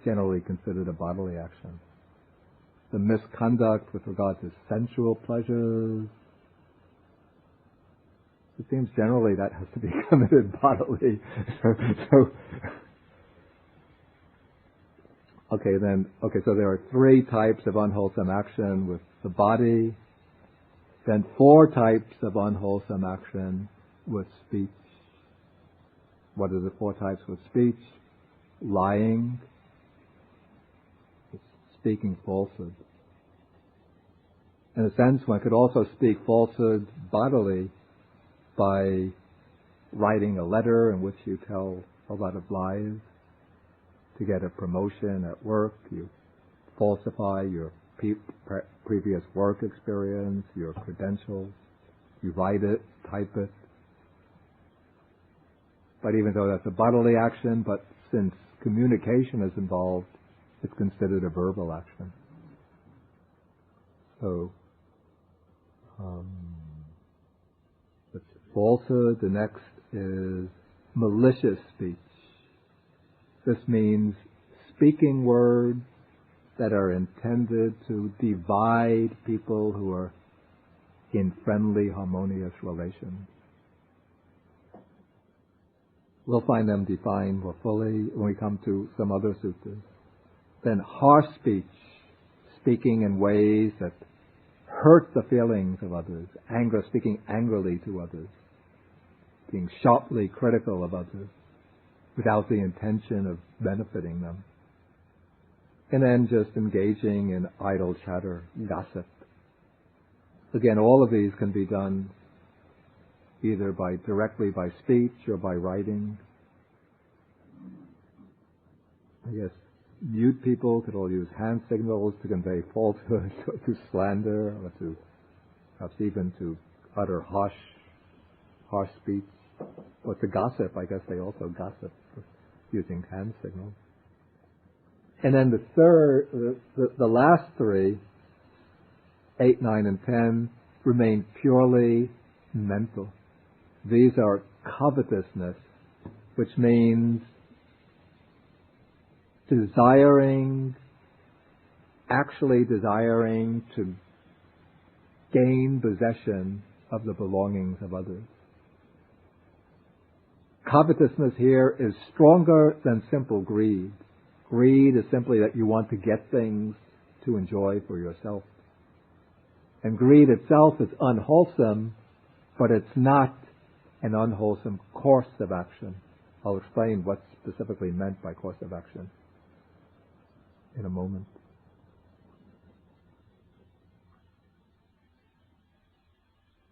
generally considered a bodily action. The misconduct with regard to sensual pleasures, it seems generally that has to be committed bodily. So there are 3 types of unwholesome action with the body, then 4 types of unwholesome action with speech. What are the 4 types with speech? Lying, speaking falsehood. In a sense, one could also speak falsehood bodily by writing a letter in which you tell a lot of lies to get a promotion at work. You falsify your previous work experience, your credentials. You write it, type it. But even though that's a bodily action, but since communication is involved, it's considered a verbal action. So, that's falsehood. The next is malicious speech. This means speaking words that are intended to divide people who are in friendly, harmonious relations. We'll find them defined more fully when we come to some other suttas. Then harsh speech, speaking in ways that hurt the feelings of others, speaking angrily to others, being sharply critical of others without the intention of benefiting them. And then just engaging in idle chatter, gossip. Again, all of these can be done either directly by speech or by writing. I guess mute people could all use hand signals to convey falsehood, or to slander, or to perhaps even to utter harsh speech, or to gossip. I guess they also gossip using hand signals. And then the last 3, 8, 9, and 10, remain purely mental. These are covetousness, which means actually desiring to gain possession of the belongings of others. Covetousness here is stronger than simple greed. Greed is simply that you want to get things to enjoy for yourself. And greed itself is unwholesome, but it's not an unwholesome course of action. I'll explain what's specifically meant by course of action in a moment.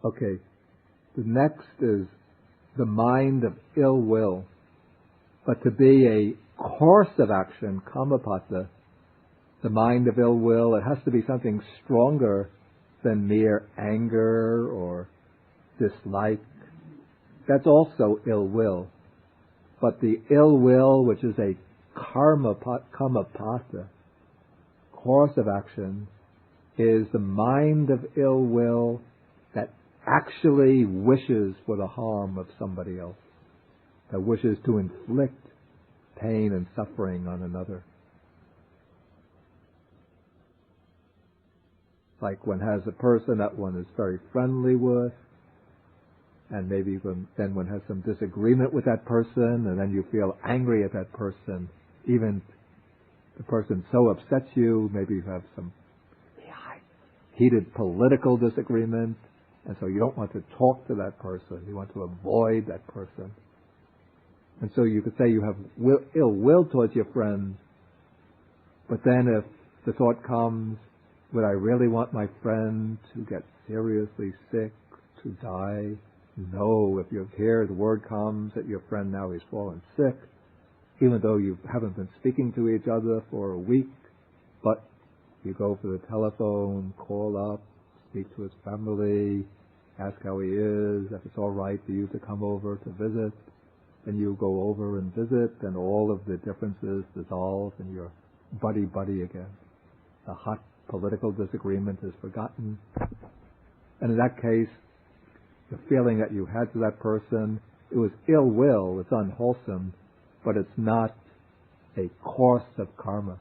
Okay, the next is the mind of ill will. But to be a course of action, kamapata, the mind of ill will, it has to be something stronger than mere anger or dislike. That's also ill will. But the ill will, which is a kamapata, course of action, is the mind of ill will that actually wishes for the harm of somebody else, that wishes to inflict pain and suffering on another. Like one has a person that one is very friendly with, and maybe then one has some disagreement with that person, and then you feel angry at that person. Even the person so upsets you, maybe you have some heated political disagreement, and so you don't want to talk to that person. You want to avoid that person. And so you could say you have ill will towards your friend, but then if the thought comes, would I really want my friend to get seriously sick, to die? No, if you hear the word comes that your friend now is fallen sick, even though you haven't been speaking to each other for a week, but you go for the telephone, call up, speak to his family, ask how he is, if it's all right for you to come over to visit, and you go over and visit, and all of the differences dissolve, and you're buddy-buddy again. The hot political disagreement is forgotten. And in that case, the feeling that you had to that person, it was ill will, it's unwholesome, but it's not a course of karma.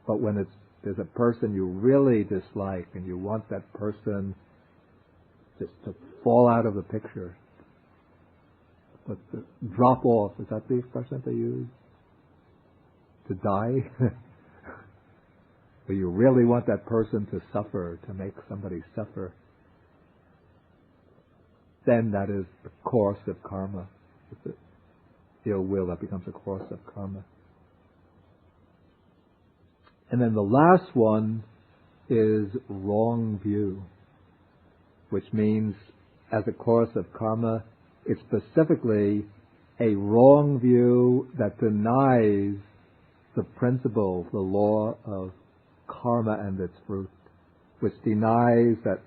But when there's a person you really dislike and you want that person just to fall out of the picture, but to drop off, is that the expression they use? To die? Where you really want that person to suffer, to make somebody suffer, then that is the course of karma. It's ill will that becomes a course of karma. And then the last one is wrong view, which means as a course of karma, it's specifically a wrong view that denies the principle, the law of karma and its fruit, which denies that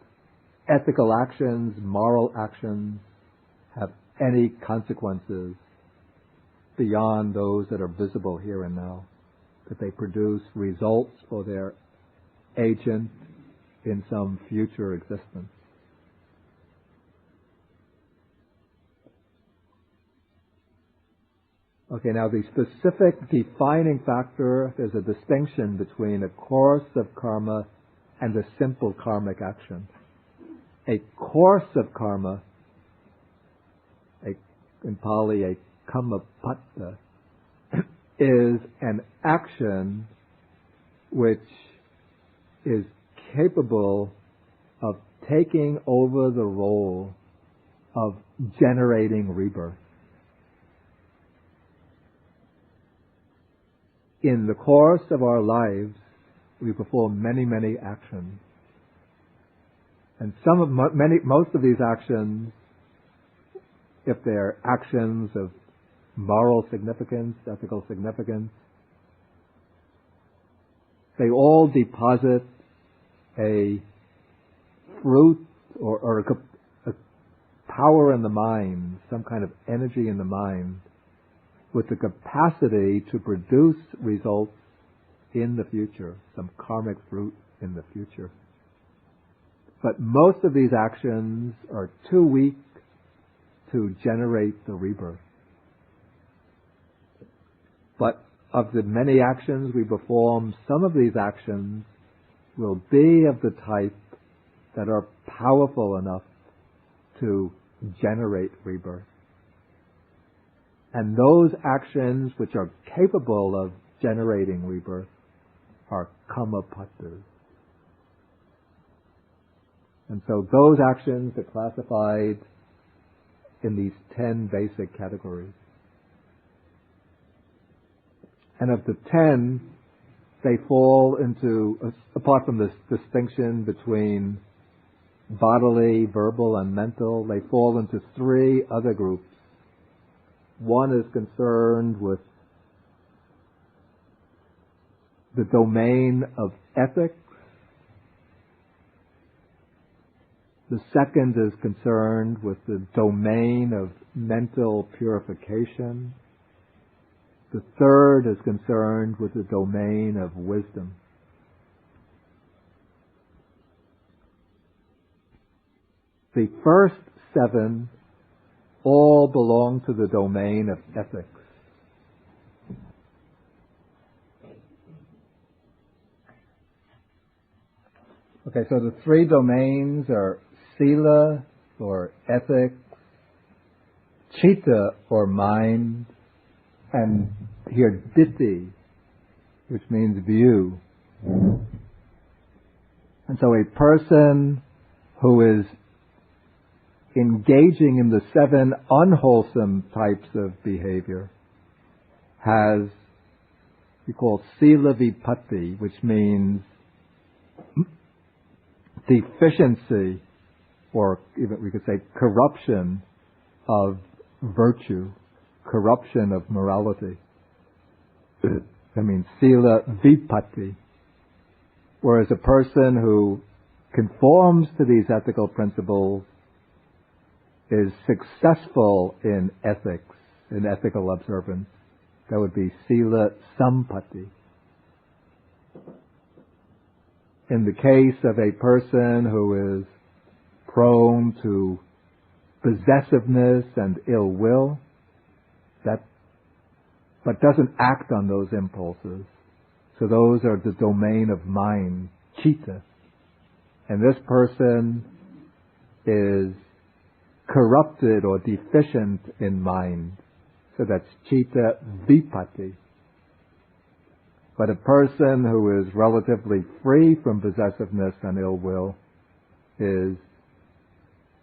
ethical actions, moral actions have any consequences beyond those that are visible here and now, that they produce results for their agent in some future existence. Okay, now the specific defining factor, there's a distinction between a course of karma and a simple karmic action. A course of karma, in Pali, a kammapatta, is an action which is capable of taking over the role of generating rebirth. In the course of our lives, we perform many, many actions. And most of these actions, if they're actions of moral significance, ethical significance, they all deposit a fruit or a power in the mind, some kind of energy in the mind, with the capacity to produce results in the future, some karmic fruit in the future. But most of these actions are too weak to generate the rebirth. But of the many actions we perform, some of these actions will be of the type that are powerful enough to generate rebirth. And those actions which are capable of generating rebirth are kammapattas. And so those actions are classified in these 10 basic categories. And of the 10, they fall into, apart from this distinction between bodily, verbal, and mental, they fall into 3 other groups. One is concerned with the domain of ethics. The second is concerned with the domain of mental purification. The third is concerned with the domain of wisdom. The first 7 all belong to the domain of ethics. Okay, so the 3 domains are sila, or ethics, chitta, or mind, and here ditti, which means view. And so a person who is engaging in the 7 unwholesome types of behavior has, we call sila vipatti, which means deficiency, or even we could say corruption of virtue, corruption of morality. That means sila vipatti. Whereas a person who conforms to these ethical principles is successful in ethics, in ethical observance. That would be sila sampatti. In the case of a person who is prone to possessiveness and ill will, but doesn't act on those impulses. So those are the domain of mind, citta. And this person is corrupted or deficient in mind. So that's citta vipatti. But a person who is relatively free from possessiveness and ill will is,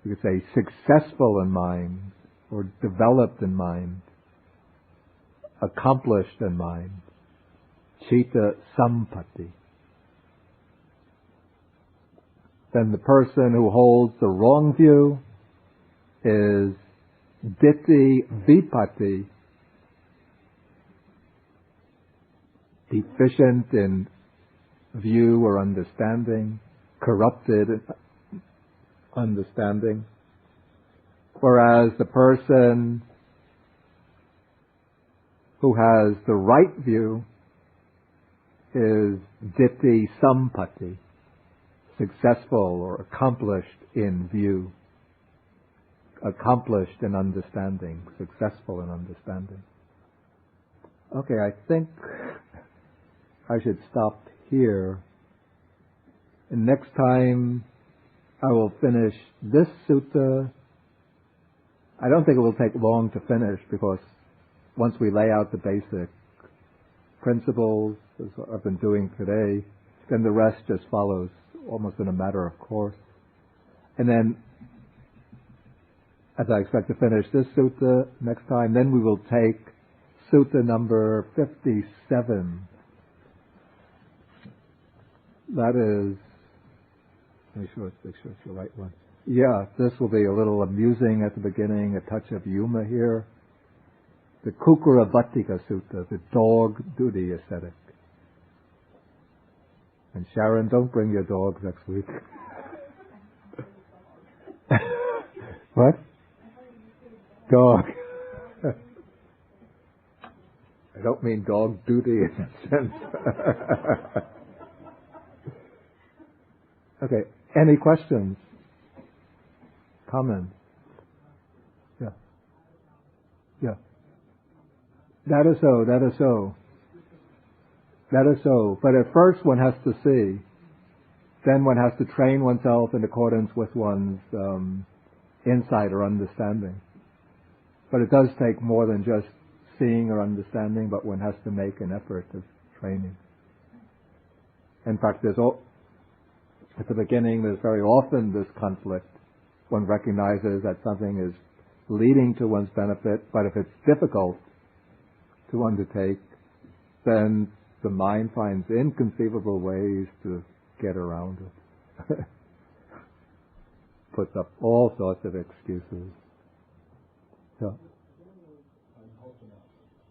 you could say, successful in mind, or developed in mind, accomplished in mind. Citta sampatti. Then the person who holds the wrong view is ditthi vipatti, deficient in view or understanding, corrupted understanding. Whereas the person who has the right view is ditthi sampatti, successful or accomplished in view, accomplished in understanding, successful in understanding. Okay, I think I should stop here. And next time I will finish this sutta. I don't think it will take long to finish, because once we lay out the basic principles, as I've been doing today, then the rest just follows almost in a matter of course. And then, as I expect to finish this sutta next time, then we will take sutta number 57. That is, make sure it's the right one. Yeah, this will be a little amusing at the beginning, a touch of humor here. The Kukura Vattika Sutta, the dog duty ascetic. And Sharon, don't bring your dogs next week. What? Dog. I don't mean dog duty in that sense. Okay, any questions? Comments? Yeah. Yeah. That is so, that is so. That is so. But at first one has to see. Then one has to train oneself in accordance with one's insight or understanding. But it does take more than just seeing or understanding, but one has to make an effort of training. In fact, at the beginning, there's very often this conflict. One recognizes that something is leading to one's benefit, but if it's difficult to undertake, then the mind finds inconceivable ways to get around it. Puts up all sorts of excuses. Yeah.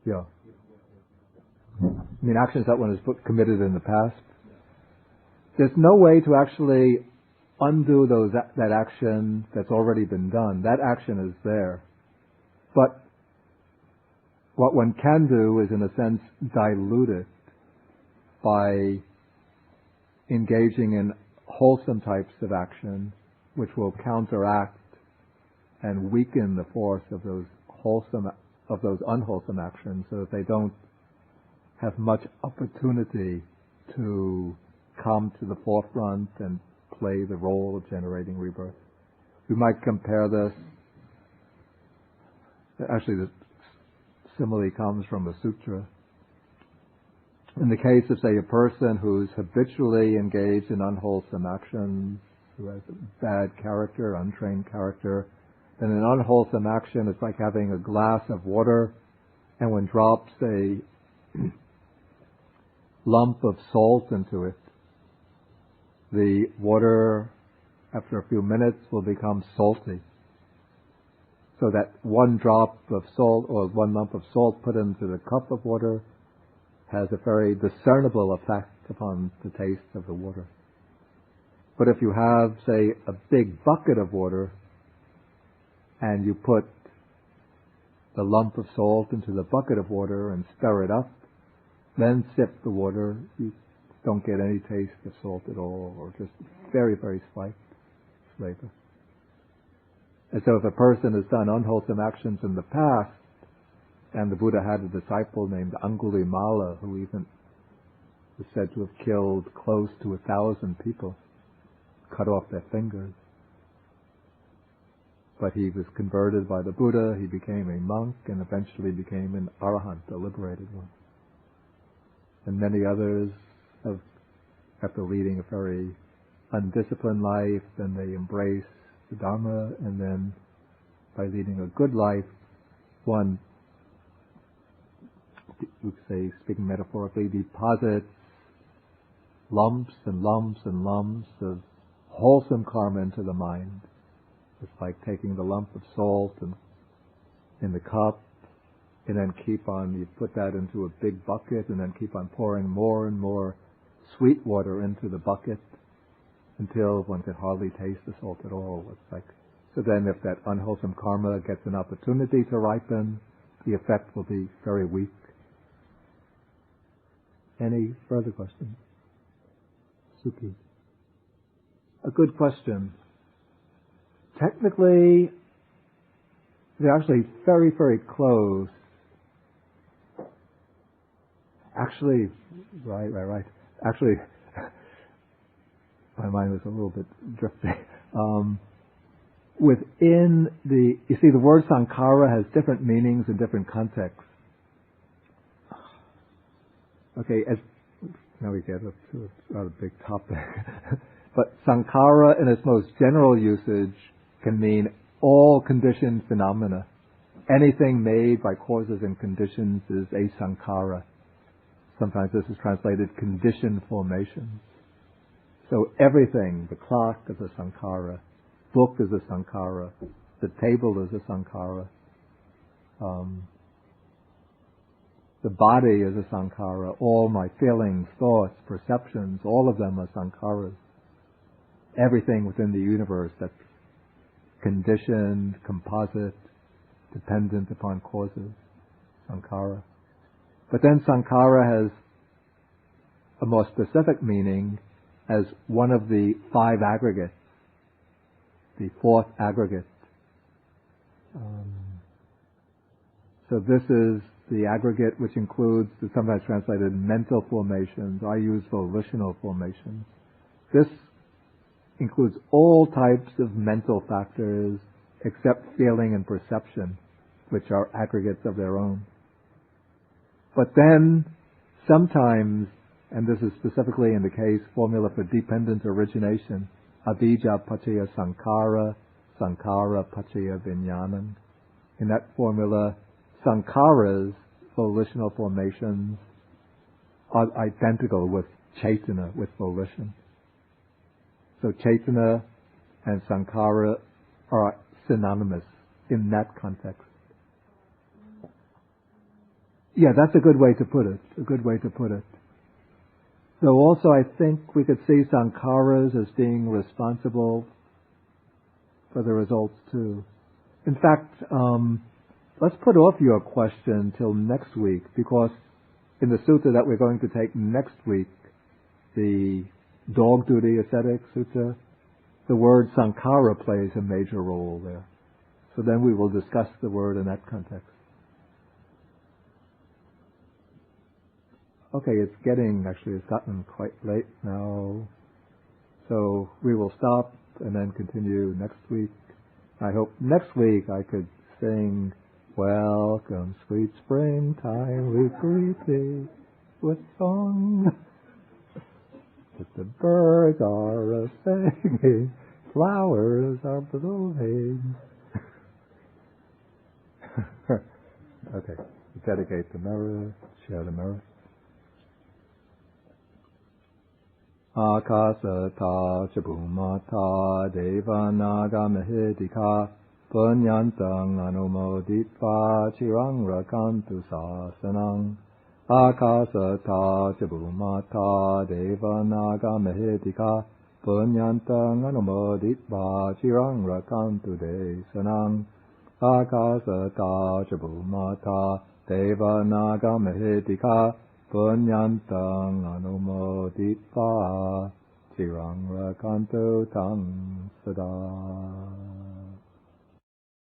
Yeah. I mean, actions that one has committed in the past. There's no way to actually undo that action that's already been done. That action is there. But what one can do is, in a sense, dilute it by engaging in wholesome types of action, which will counteract and weaken the force of those unwholesome actions, so that they don't have much opportunity to come to the forefront and play the role of generating rebirth. We might compare this. Actually, the simile comes from a sutra. In the case of, say, a person who's habitually engaged in unwholesome actions, who has a bad character, untrained character, And an unwholesome action is like having a glass of water, and one drops a lump of salt into it. The water, after a few minutes, will become salty. So that one drop of salt or one lump of salt put into the cup of water has a very discernible effect upon the taste of the water. But if you have, say, a big bucket of water and you put the lump of salt into the bucket of water and stir it up, then sip the water, you don't get any taste of salt at all, or just very, very slight flavor. And so if a person has done unwholesome actions in the past, and the Buddha had a disciple named Angulimala, who even was said to have killed close to 1,000 people, cut off their fingers. But he was converted by the Buddha, he became a monk, and eventually became an arahant, a liberated one. And many others have, after leading a very undisciplined life, then they embrace the Dharma, and then by leading a good life, one, we could say, speaking metaphorically, deposits lumps and lumps and lumps of wholesome karma into the mind. It's like taking the lump of salt and in the cup, and then you put that into a big bucket, and then keep on pouring more and more sweet water into the bucket until one could hardly taste the salt at all. So then if that unwholesome karma gets an opportunity to ripen, the effect will be very weak. Any further questions? Suki. A good question. Technically, they're actually very, very close. Actually, right. Actually, my mind was a little bit drifting. You see, the word sankhara has different meanings in different contexts. Okay, now we get to a big topic. But sankhara in its most general usage can mean all conditioned phenomena. Anything made by causes and conditions is a sankhara. Sometimes this is translated conditioned formation. So everything, the clock is a sankhara, book is a sankhara, the table is a sankhara, the body is a sankhara, all my feelings, thoughts, perceptions, all of them are sankharas. Everything within the universe that's conditioned, composite, dependent upon causes, sankhara. But then sankhara has a more specific meaning as one of the 5 aggregates, the 4th aggregate. So this is the aggregate which includes the sometimes translated mental formations. I use volitional formations. This includes all types of mental factors except feeling and perception, which are aggregates of their own. But then, sometimes, and this is specifically in the case formula for dependent origination, avijja paccaya sankhara, sankhara paccaya vijnanam. In that formula, sankharas, volitional formations, are identical with chaitana, with volition. So chaitana and sankhara are synonymous in that context. Yeah, that's a good way to put it. So also I think we could see sankharas as being responsible for the results too. In fact, let's put off your question till next week, because in the sutta that we're going to take next week, the Dog Duty Ascetic Sutta, the word sankhara plays a major role there. So then we will discuss the word in that context. Okay, it's gotten quite late now. So we will stop and then continue next week. I hope next week I could sing, "Welcome, sweet springtime, we greet thee with song. That the birds are a-singing, flowers are blooming." Okay. Dedicate the mirror. Share the mirror. Akasata chabhumata devanaga mahedika punyantang anumoditva chirang rakantu sasanang. Akasata chabhumata devanaga mahedika punyantang anumoditva chirang rakantu desanang. Akasata chabhumata devanaga mahedika punyantang anumoditva chirang rakantu tam sada.